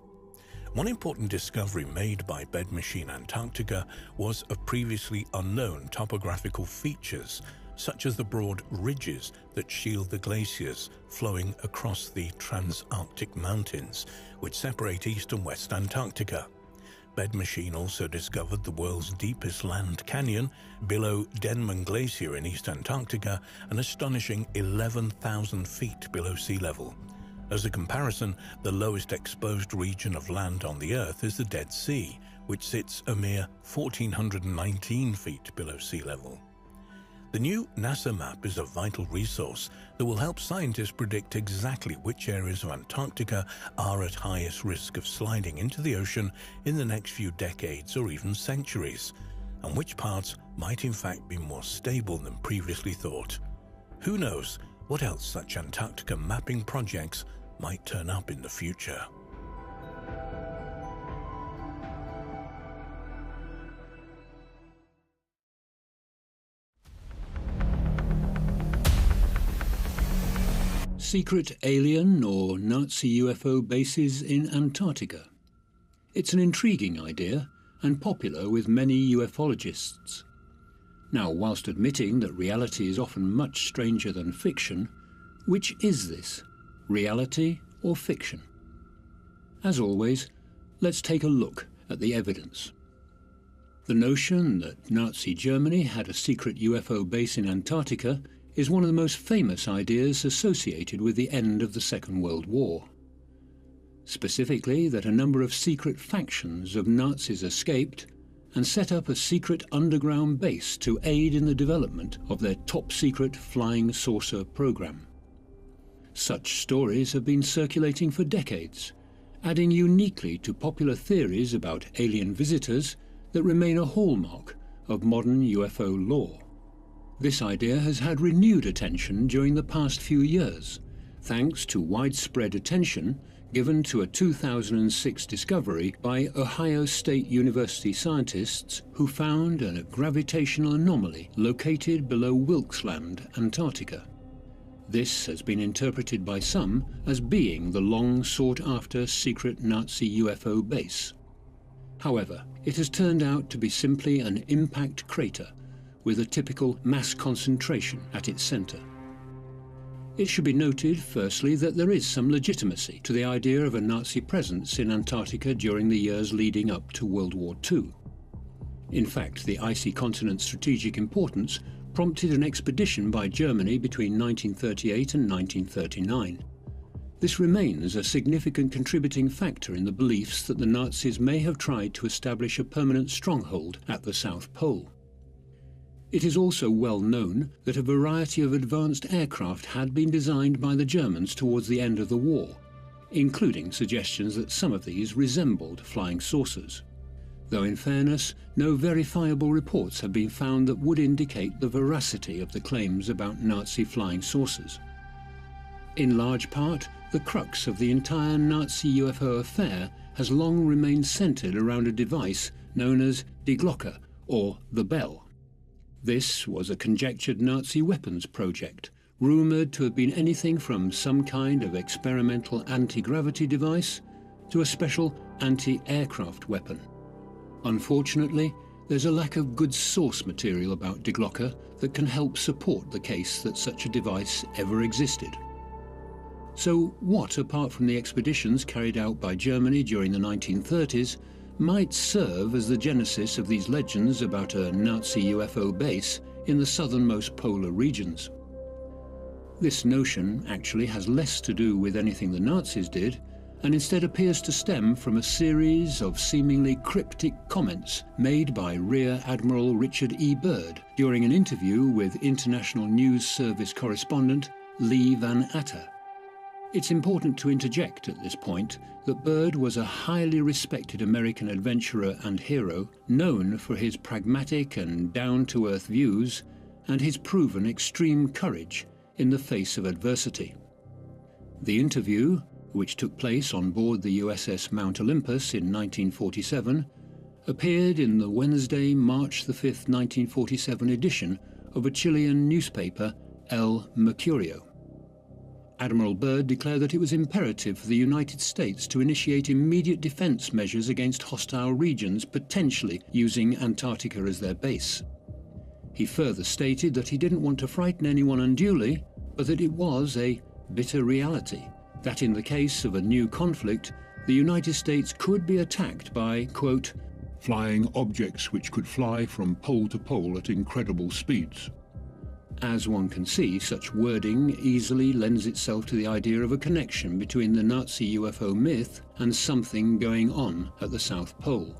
One important discovery made by Bed Machine Antarctica was of previously unknown topographical features, such as the broad ridges that shield the glaciers flowing across the Transantarctic Mountains, which separate East and West Antarctica. Bed Machine also discovered the world's deepest land canyon below Denman Glacier in East Antarctica, an astonishing 11,000 feet below sea level. As a comparison, the lowest exposed region of land on the Earth is the Dead Sea, which sits a mere 1,419 feet below sea level. The new NASA map is a vital resource that will help scientists predict exactly which areas of Antarctica are at highest risk of sliding into the ocean in the next few decades or even centuries, and which parts might in fact be more stable than previously thought. Who knows what else such Antarctica mapping projects might turn up in the future. Secret alien or Nazi UFO bases in Antarctica. It's an intriguing idea and popular with many ufologists. Now, whilst admitting that reality is often much stranger than fiction, which is this, reality or fiction? As always, let's take a look at the evidence. The notion that Nazi Germany had a secret UFO base in Antarctica is one of the most famous ideas associated with the end of the Second World War. Specifically, that a number of secret factions of Nazis escaped and set up a secret underground base to aid in the development of their top-secret flying saucer program. Such stories have been circulating for decades, adding uniquely to popular theories about alien visitors that remain a hallmark of modern UFO lore. This idea has had renewed attention during the past few years, thanks to widespread attention given to a 2006 discovery by Ohio State University scientists who found a gravitational anomaly located below Wilkes Land, Antarctica. This has been interpreted by some as being the long sought-after secret Nazi UFO base. However, it has turned out to be simply an impact crater with a typical mass concentration at its center. It should be noted, firstly, that there is some legitimacy to the idea of a Nazi presence in Antarctica during the years leading up to World War II. In fact, the icy continent's strategic importance prompted an expedition by Germany between 1938 and 1939. This remains a significant contributing factor in the beliefs that the Nazis may have tried to establish a permanent stronghold at the South Pole. It is also well known that a variety of advanced aircraft had been designed by the Germans towards the end of the war, including suggestions that some of these resembled flying saucers. Though in fairness, no verifiable reports have been found that would indicate the veracity of the claims about Nazi flying saucers. In large part, the crux of the entire Nazi UFO affair has long remained centered around a device known as Die Glocke, or the bell. This was a conjectured Nazi weapons project, rumoured to have been anything from some kind of experimental anti-gravity device to a special anti-aircraft weapon. Unfortunately, there's a lack of good source material about Die Glocke that can help support the case that such a device ever existed. So what, apart from the expeditions carried out by Germany during the 1930s, might serve as the genesis of these legends about a Nazi UFO base in the southernmost polar regions? This notion actually has less to do with anything the Nazis did, and instead appears to stem from a series of seemingly cryptic comments made by Rear Admiral Richard E. Byrd during an interview with International News Service correspondent Lee Van Atta. It's important to interject at this point that Byrd was a highly respected American adventurer and hero, known for his pragmatic and down-to-earth views and his proven extreme courage in the face of adversity. The interview, which took place on board the USS Mount Olympus in 1947, appeared in the Wednesday, March 5, 1947 edition of a Chilean newspaper, El Mercurio. Admiral Byrd declared that it was imperative for the United States to initiate immediate defense measures against hostile regions, potentially using Antarctica as their base. He further stated that he didn't want to frighten anyone unduly, but that it was a bitter reality that in the case of a new conflict, the United States could be attacked by, quote, flying objects which could fly from pole to pole at incredible speeds. As one can see, such wording easily lends itself to the idea of a connection between the Nazi UFO myth and something going on at the South Pole.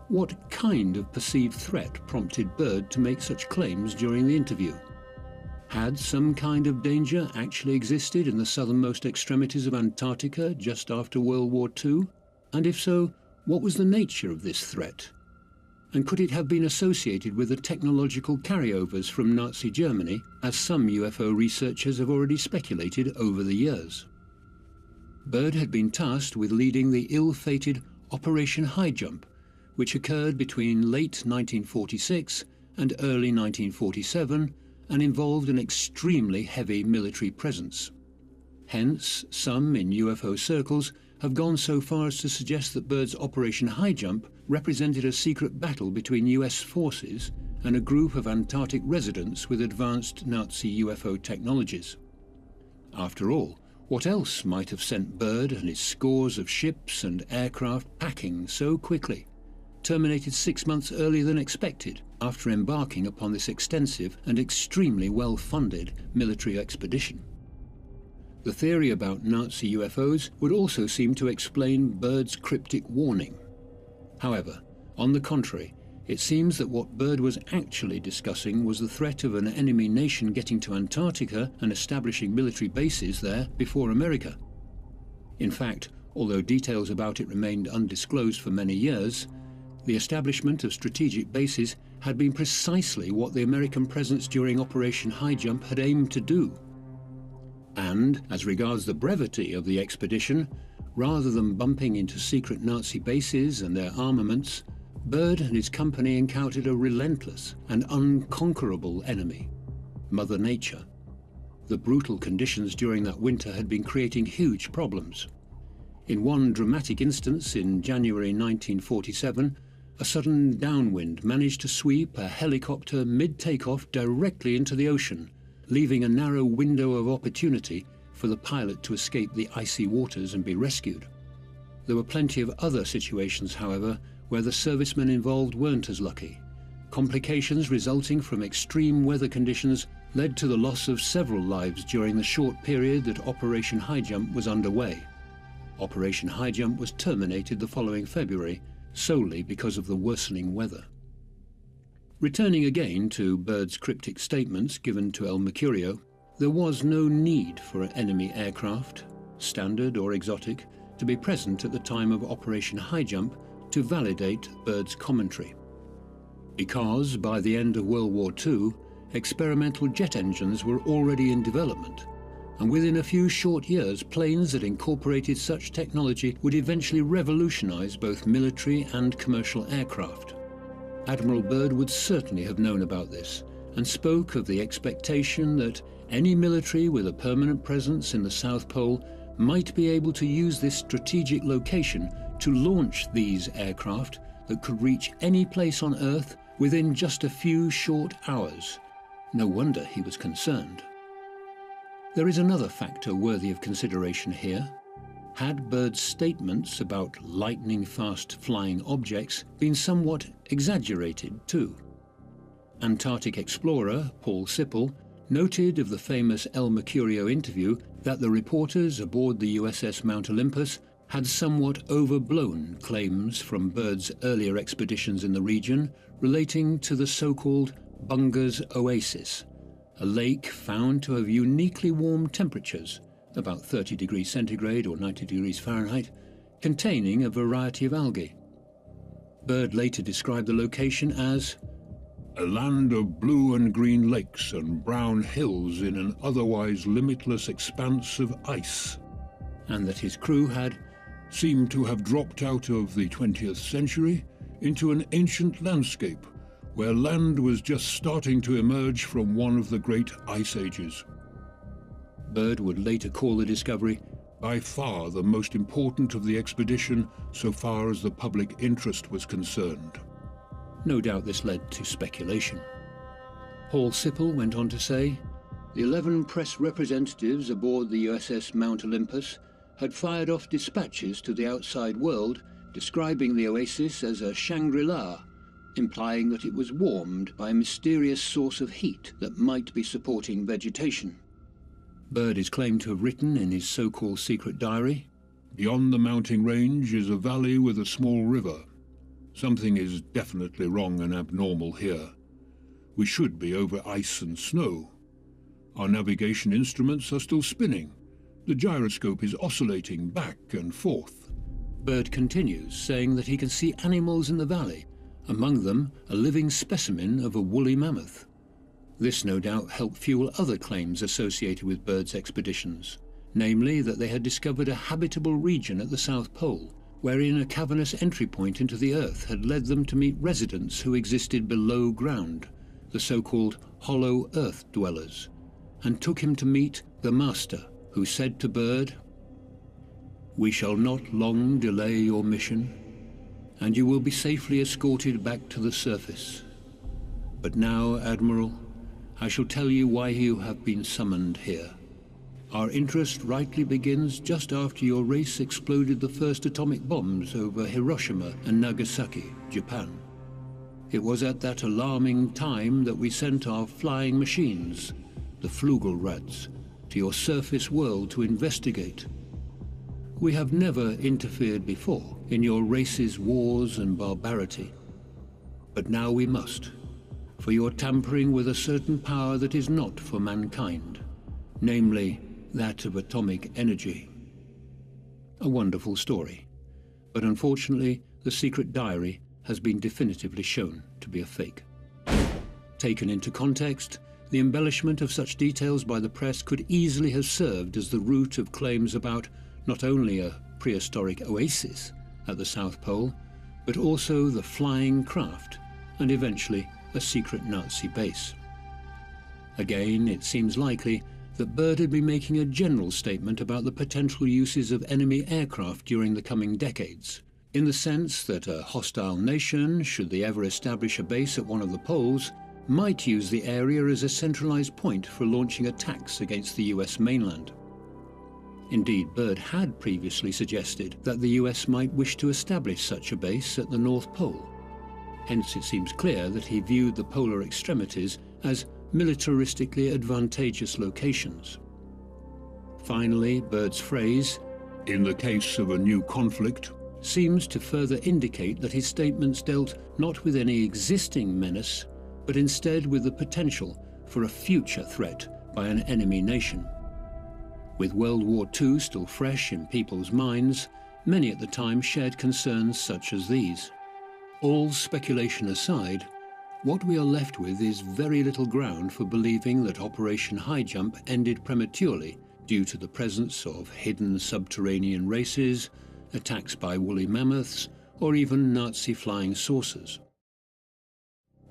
What kind of perceived threat prompted Byrd to make such claims during the interview? Had some kind of danger actually existed in the southernmost extremities of Antarctica just after World War II? And if so, what was the nature of this threat? And could it have been associated with the technological carryovers from Nazi Germany, as some UFO researchers have already speculated over the years? Byrd had been tasked with leading the ill-fated Operation Highjump, which occurred between late 1946 and early 1947 and involved an extremely heavy military presence. Hence, some in UFO circles have gone so far as to suggest that Byrd's Operation Highjump represented a secret battle between US forces and a group of Antarctic residents with advanced Nazi UFO technologies. After all, what else might have sent Byrd and his scores of ships and aircraft packing so quickly, terminated 6 months earlier than expected after embarking upon this extensive and extremely well-funded military expedition? The theory about Nazi UFOs would also seem to explain Byrd's cryptic warning. However, on the contrary, it seems that what Byrd was actually discussing was the threat of an enemy nation getting to Antarctica and establishing military bases there before America. In fact, although details about it remained undisclosed for many years, the establishment of strategic bases had been precisely what the American presence during Operation Highjump had aimed to do. And, as regards the brevity of the expedition, rather than bumping into secret Nazi bases and their armaments, Byrd and his company encountered a relentless and unconquerable enemy, Mother Nature. The brutal conditions during that winter had been creating huge problems. In one dramatic instance in January 1947, a sudden downwind managed to sweep a helicopter mid-takeoff directly into the ocean, leaving a narrow window of opportunity for the pilot to escape the icy waters and be rescued. There were plenty of other situations, however, where the servicemen involved weren't as lucky. Complications resulting from extreme weather conditions led to the loss of several lives during the short period that Operation Highjump was underway. Operation Highjump was terminated the following February, solely because of the worsening weather. Returning again to Byrd's cryptic statements given to El Mercurio, there was no need for enemy aircraft, standard or exotic, to be present at the time of Operation Highjump to validate Byrd's commentary. Because by the end of World War II, experimental jet engines were already in development, and within a few short years, planes that incorporated such technology would eventually revolutionize both military and commercial aircraft. Admiral Byrd would certainly have known about this, and spoke of the expectation that any military with a permanent presence in the South Pole might be able to use this strategic location to launch these aircraft that could reach any place on Earth within just a few short hours. No wonder he was concerned. There is another factor worthy of consideration here. Had Bird's statements about lightning-fast flying objects been somewhat exaggerated too? Antarctic explorer Paul Sipple noted of the famous El Mercurio interview that the reporters aboard the USS Mount Olympus had somewhat overblown claims from Bird's earlier expeditions in the region relating to the so-called Bunga's Oasis, a lake found to have uniquely warm temperatures, about 30 degrees centigrade or 90 degrees Fahrenheit, containing a variety of algae. Bird later described the location as a land of blue and green lakes and brown hills in an otherwise limitless expanse of ice, and that his crew had seemed to have dropped out of the 20th century into an ancient landscape where land was just starting to emerge from one of the great ice ages. Bird would later call the discovery by far the most important of the expedition so far as the public interest was concerned. No doubt this led to speculation. Paul Sipple went on to say, the 11 press representatives aboard the USS Mount Olympus had fired off dispatches to the outside world describing the oasis as a Shangri-La, implying that it was warmed by a mysterious source of heat that might be supporting vegetation. Bird is claimed to have written in his so-called secret diary, beyond the mountain range is a valley with a small river. Something is definitely wrong and abnormal here. We should be over ice and snow. Our navigation instruments are still spinning. The gyroscope is oscillating back and forth. Bird continues, saying that he can see animals in the valley, among them a living specimen of a woolly mammoth. This no doubt helped fuel other claims associated with Bird's expeditions, namely that they had discovered a habitable region at the South Pole, wherein a cavernous entry point into the Earth had led them to meet residents who existed below ground, the so-called hollow Earth dwellers, and took him to meet the Master, who said to Bird, "We shall not long delay your mission, and you will be safely escorted back to the surface. But now, Admiral, I shall tell you why you have been summoned here. Our interest rightly begins just after your race exploded the first atomic bombs over Hiroshima and Nagasaki, Japan. It was at that alarming time that we sent our flying machines, the Flugelrads, to your surface world to investigate. We have never interfered before in your race's wars and barbarity. But now we must, for you are tampering with a certain power that is not for mankind, namely that of atomic energy." A wonderful story, but unfortunately the secret diary has been definitively shown to be a fake. Taken into context, the embellishment of such details by the press could easily have served as the root of claims about not only a prehistoric oasis at the South Pole, but also the flying craft and eventually a secret Nazi base. Again, it seems likely that Bird had been making a general statement about the potential uses of enemy aircraft during the coming decades, in the sense that a hostile nation, should they ever establish a base at one of the poles, might use the area as a centralized point for launching attacks against the US mainland. Indeed, Bird had previously suggested that the US might wish to establish such a base at the North Pole. Hence it seems clear that he viewed the polar extremities as militaristically advantageous locations. Finally, Bird's phrase, "in the case of a new conflict," seems to further indicate that his statements dealt not with any existing menace, but instead with the potential for a future threat by an enemy nation. With World War II still fresh in people's minds, many at the time shared concerns such as these. All speculation aside, what we are left with is very little ground for believing that Operation Highjump ended prematurely due to the presence of hidden subterranean races, attacks by woolly mammoths, or even Nazi flying saucers.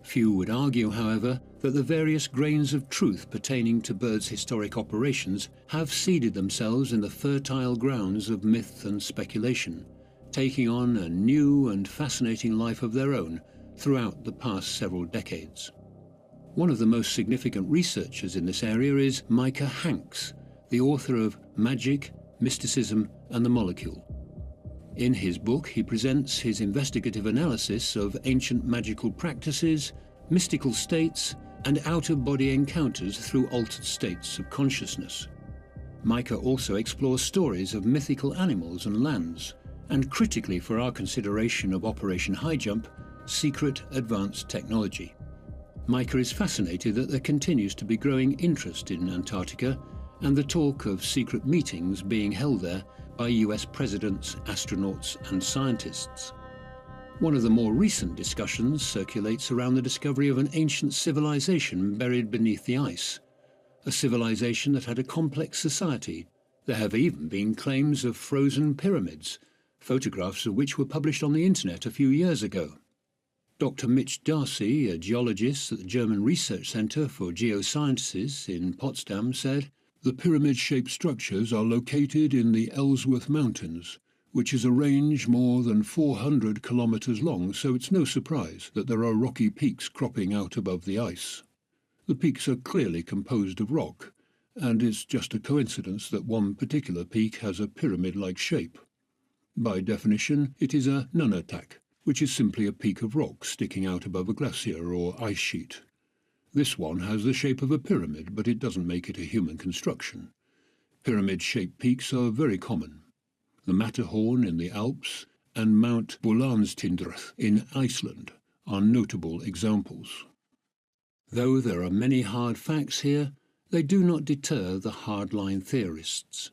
Few would argue, however, that the various grains of truth pertaining to Bird's historic operations have seeded themselves in the fertile grounds of myth and speculation, taking on a new and fascinating life of their own throughout the past several decades. One of the most significant researchers in this area is Micah Hanks, the author of Magic, Mysticism and the Molecule. In his book, he presents his investigative analysis of ancient magical practices, mystical states, and out-of-body encounters through altered states of consciousness. Micah also explores stories of mythical animals and lands, and critically for our consideration of Operation Highjump, secret advanced technology. Micah is fascinated that there continues to be growing interest in Antarctica and the talk of secret meetings being held there by US presidents, astronauts and scientists. One of the more recent discussions circulates around the discovery of an ancient civilization buried beneath the ice, a civilization that had a complex society. There have even been claims of frozen pyramids, photographs of which were published on the internet a few years ago. Dr. Mitch Darcy, a geologist at the German Research Center for Geosciences in Potsdam, said, "The pyramid-shaped structures are located in the Ellsworth Mountains, which is a range more than 400 kilometers long, so it's no surprise that there are rocky peaks cropping out above the ice. The peaks are clearly composed of rock, and it's just a coincidence that one particular peak has a pyramid-like shape. By definition, it is a nunatak, which is simply a peak of rock sticking out above a glacier or ice sheet. This one has the shape of a pyramid, but it doesn't make it a human construction. Pyramid-shaped peaks are very common. The Matterhorn in the Alps and Mount Búlandstindrið in Iceland are notable examples." Though there are many hard facts here, they do not deter the hardline theorists.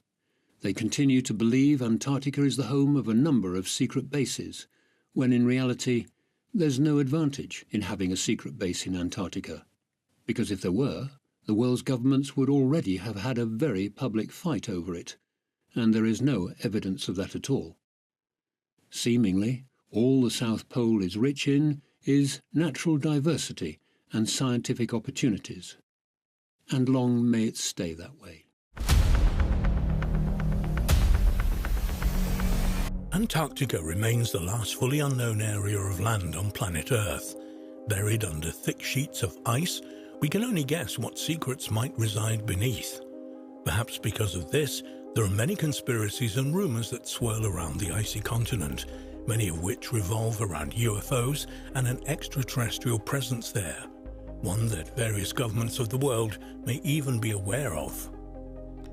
They continue to believe Antarctica is the home of a number of secret bases, when in reality there's no advantage in having a secret base in Antarctica, because if there were, the world's governments would already have had a very public fight over it, and there is no evidence of that at all. Seemingly, all the South Pole is rich in is natural diversity and scientific opportunities, and long may it stay that way. Antarctica remains the last fully unknown area of land on planet Earth. Buried under thick sheets of ice, we can only guess what secrets might reside beneath. Perhaps because of this, there are many conspiracies and rumors that swirl around the icy continent, many of which revolve around UFOs and an extraterrestrial presence there, one that various governments of the world may even be aware of.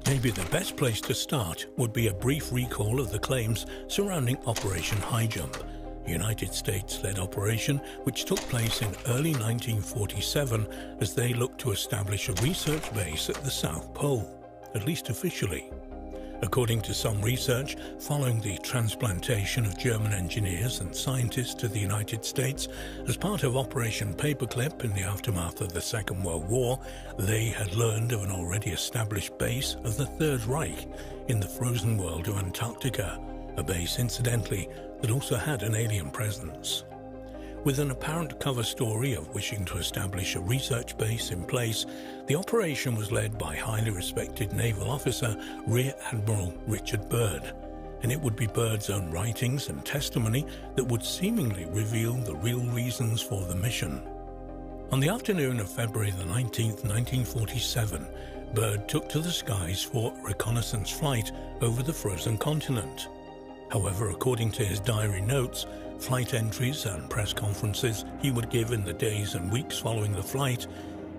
Maybe the best place to start would be a brief recall of the claims surrounding Operation Highjump, a United States-led operation which took place in early 1947 as they looked to establish a research base at the South Pole, at least officially. According to some research, following the transplantation of German engineers and scientists to the United States as part of Operation Paperclip in the aftermath of the Second World War, they had learned of an already established base of the Third Reich in the frozen world of Antarctica, a base, incidentally, that also had an alien presence. With an apparent cover story of wishing to establish a research base in place, the operation was led by highly respected naval officer Rear Admiral Richard Byrd, and it would be Byrd's own writings and testimony that would seemingly reveal the real reasons for the mission. On the afternoon of February the 19th, 1947, Byrd took to the skies for a reconnaissance flight over the frozen continent. However, according to his diary notes, flight entries and press conferences he would give in the days and weeks following the flight,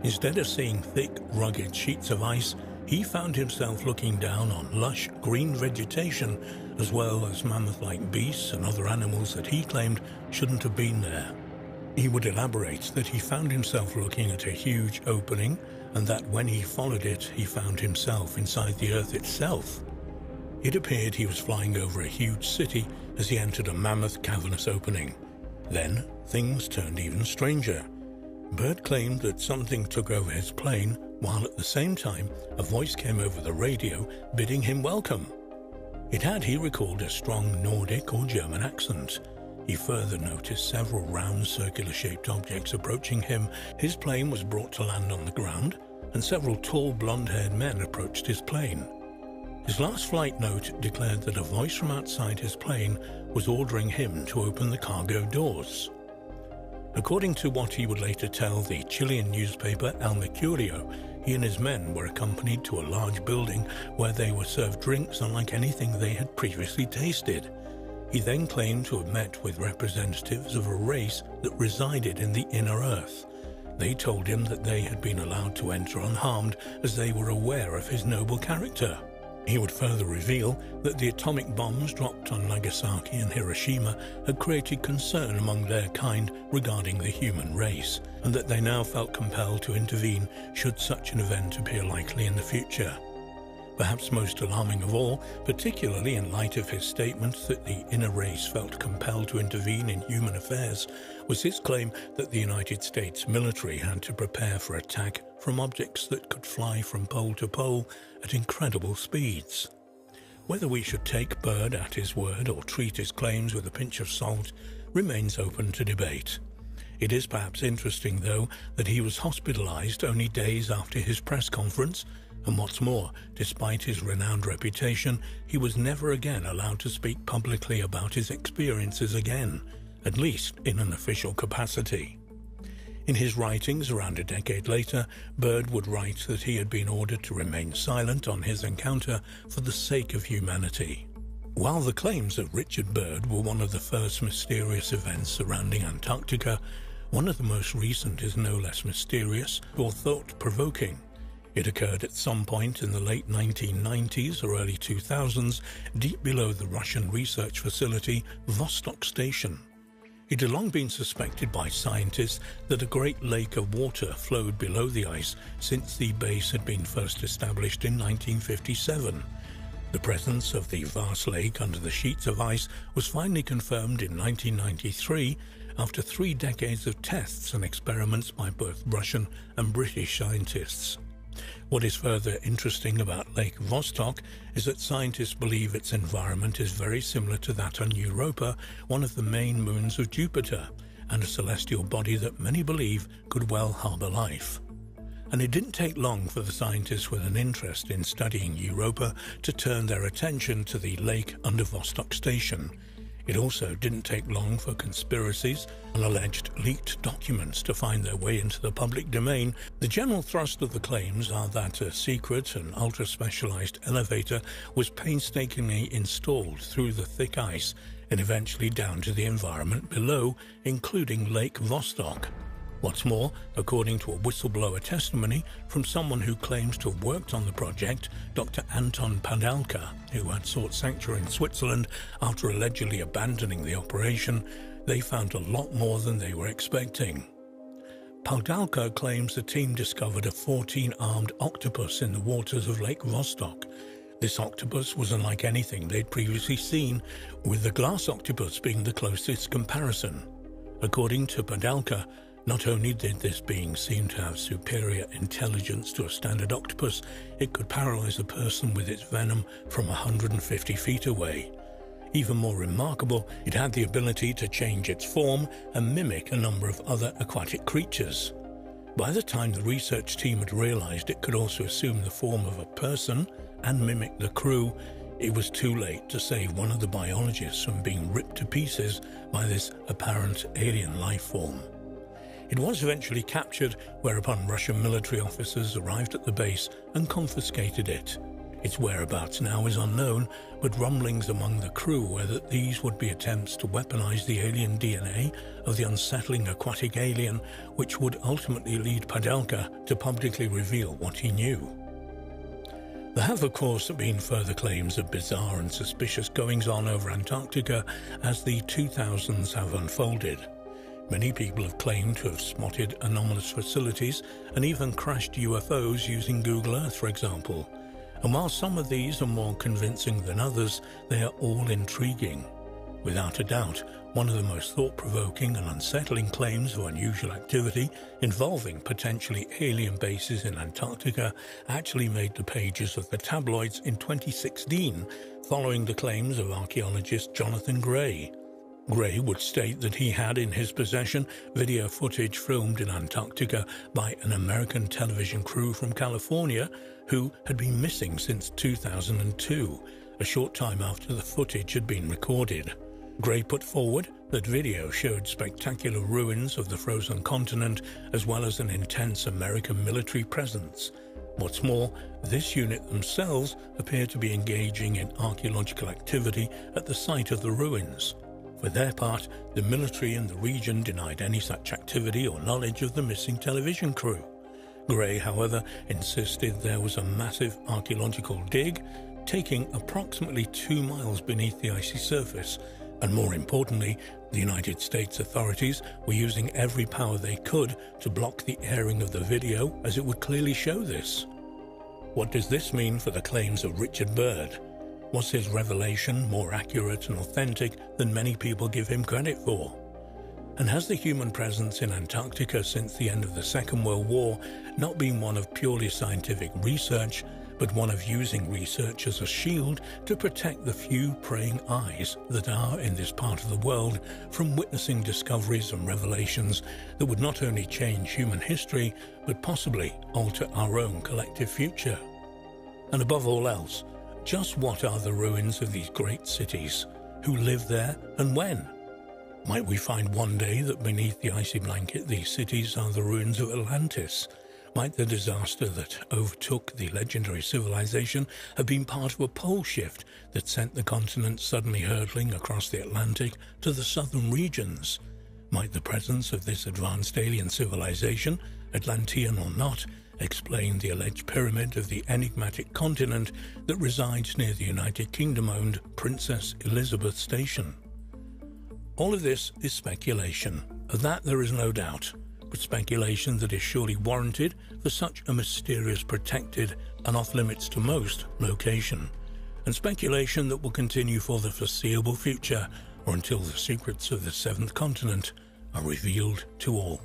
instead of seeing thick, rugged sheets of ice, he found himself looking down on lush green vegetation, as well as mammoth-like beasts and other animals that he claimed shouldn't have been there. He would elaborate that he found himself looking at a huge opening, and that when he followed it, he found himself inside the Earth itself. It appeared he was flying over a huge city as he entered a mammoth cavernous opening. Then, things turned even stranger. Byrd claimed that something took over his plane, while at the same time, a voice came over the radio bidding him welcome. It had, he recalled, a strong Nordic or German accent. He further noticed several round, circular-shaped objects approaching him. His plane was brought to land on the ground, and several tall, blonde-haired men approached his plane. His last flight note declared that a voice from outside his plane was ordering him to open the cargo doors. According to what he would later tell the Chilean newspaper El Mercurio, he and his men were accompanied to a large building where they were served drinks unlike anything they had previously tasted. He then claimed to have met with representatives of a race that resided in the inner earth. They told him that they had been allowed to enter unharmed as they were aware of his noble character. He would further reveal that the atomic bombs dropped on Nagasaki and Hiroshima had created concern among their kind regarding the human race, and that they now felt compelled to intervene should such an event appear likely in the future. Perhaps most alarming of all, particularly in light of his statement that the inner race felt compelled to intervene in human affairs, was his claim that the United States military had to prepare for attack from objects that could fly from pole to pole at incredible speeds. Whether we should take Byrd at his word or treat his claims with a pinch of salt remains open to debate. It is perhaps interesting, though, that he was hospitalized only days after his press conference, and what's more, despite his renowned reputation, he was never again allowed to speak publicly about his experiences again, at least in an official capacity. In his writings around a decade later, Byrd would write that he had been ordered to remain silent on his encounter for the sake of humanity. While the claims of Richard Byrd were one of the first mysterious events surrounding Antarctica, one of the most recent is no less mysterious or thought-provoking. It occurred at some point in the late 1990s or early 2000s, deep below the Russian research facility Vostok Station. It had long been suspected by scientists that a great lake of water flowed below the ice since the base had been first established in 1957. The presence of the vast lake under the sheets of ice was finally confirmed in 1993 after 3 decades of tests and experiments by both Russian and British scientists. What is further interesting about Lake Vostok is that scientists believe its environment is very similar to that on Europa, one of the main moons of Jupiter, and a celestial body that many believe could well harbour life. And it didn't take long for the scientists with an interest in studying Europa to turn their attention to the lake under Vostok Station. It also didn't take long for conspiracies and alleged leaked documents to find their way into the public domain. The general thrust of the claims are that a secret and ultra-specialized elevator was painstakingly installed through the thick ice and eventually down to the environment below, including Lake Vostok. What's more, according to a whistleblower testimony from someone who claims to have worked on the project, Dr. Anton Padalka, who had sought sanctuary in Switzerland after allegedly abandoning the operation, they found a lot more than they were expecting. Padalka claims the team discovered a 14-armed octopus in the waters of Lake Vostok. This octopus was unlike anything they'd previously seen, with the glass octopus being the closest comparison. According to Padalka, not only did this being seem to have superior intelligence to a standard octopus, it could paralyze a person with its venom from 150 feet away. Even more remarkable, it had the ability to change its form and mimic a number of other aquatic creatures. By the time the research team had realized it could also assume the form of a person and mimic the crew, it was too late to save one of the biologists from being ripped to pieces by this apparent alien life form. It was eventually captured, whereupon Russian military officers arrived at the base and confiscated it. Its whereabouts now is unknown, but rumblings among the crew were that these would be attempts to weaponize the alien DNA of the unsettling aquatic alien, which would ultimately lead Padalka to publicly reveal what he knew. There have, of course, been further claims of bizarre and suspicious goings-on over Antarctica as the 2000s have unfolded. Many people have claimed to have spotted anomalous facilities and even crashed UFOs using Google Earth, for example. And while some of these are more convincing than others, they are all intriguing. Without a doubt, one of the most thought-provoking and unsettling claims of unusual activity involving potentially alien bases in Antarctica actually made the pages of the tabloids in 2016, following the claims of archaeologist Jonathan Gray. Gray would state that he had in his possession video footage filmed in Antarctica by an American television crew from California who had been missing since 2002, a short time after the footage had been recorded. Gray put forward that video showed spectacular ruins of the frozen continent as well as an intense American military presence. What's more, this unit themselves appear to be engaging in archaeological activity at the site of the ruins. For their part, the military in the region denied any such activity or knowledge of the missing television crew. Gray, however, insisted there was a massive archaeological dig taking approximately 2 miles beneath the icy surface, and more importantly, the United States authorities were using every power they could to block the airing of the video, as it would clearly show this. What does this mean for the claims of Richard Byrd? Was his revelation more accurate and authentic than many people give him credit for? And has the human presence in Antarctica since the end of the Second World War not been one of purely scientific research, but one of using research as a shield to protect the few praying eyes that are in this part of the world from witnessing discoveries and revelations that would not only change human history, but possibly alter our own collective future? And above all else, just what are the ruins of these great cities? Who lived there and when? Might we find one day that beneath the icy blanket these cities are the ruins of Atlantis? Might the disaster that overtook the legendary civilization have been part of a pole shift that sent the continent suddenly hurtling across the Atlantic to the southern regions? Might the presence of this advanced alien civilization, Atlantean or not, explain the alleged pyramid of the enigmatic continent that resides near the United Kingdom-owned Princess Elizabeth Station? All of this is speculation. Of that there is no doubt, but speculation that is surely warranted for such a mysterious, protected, and off-limits to most location, and speculation that will continue for the foreseeable future, or until the secrets of the seventh continent are revealed to all.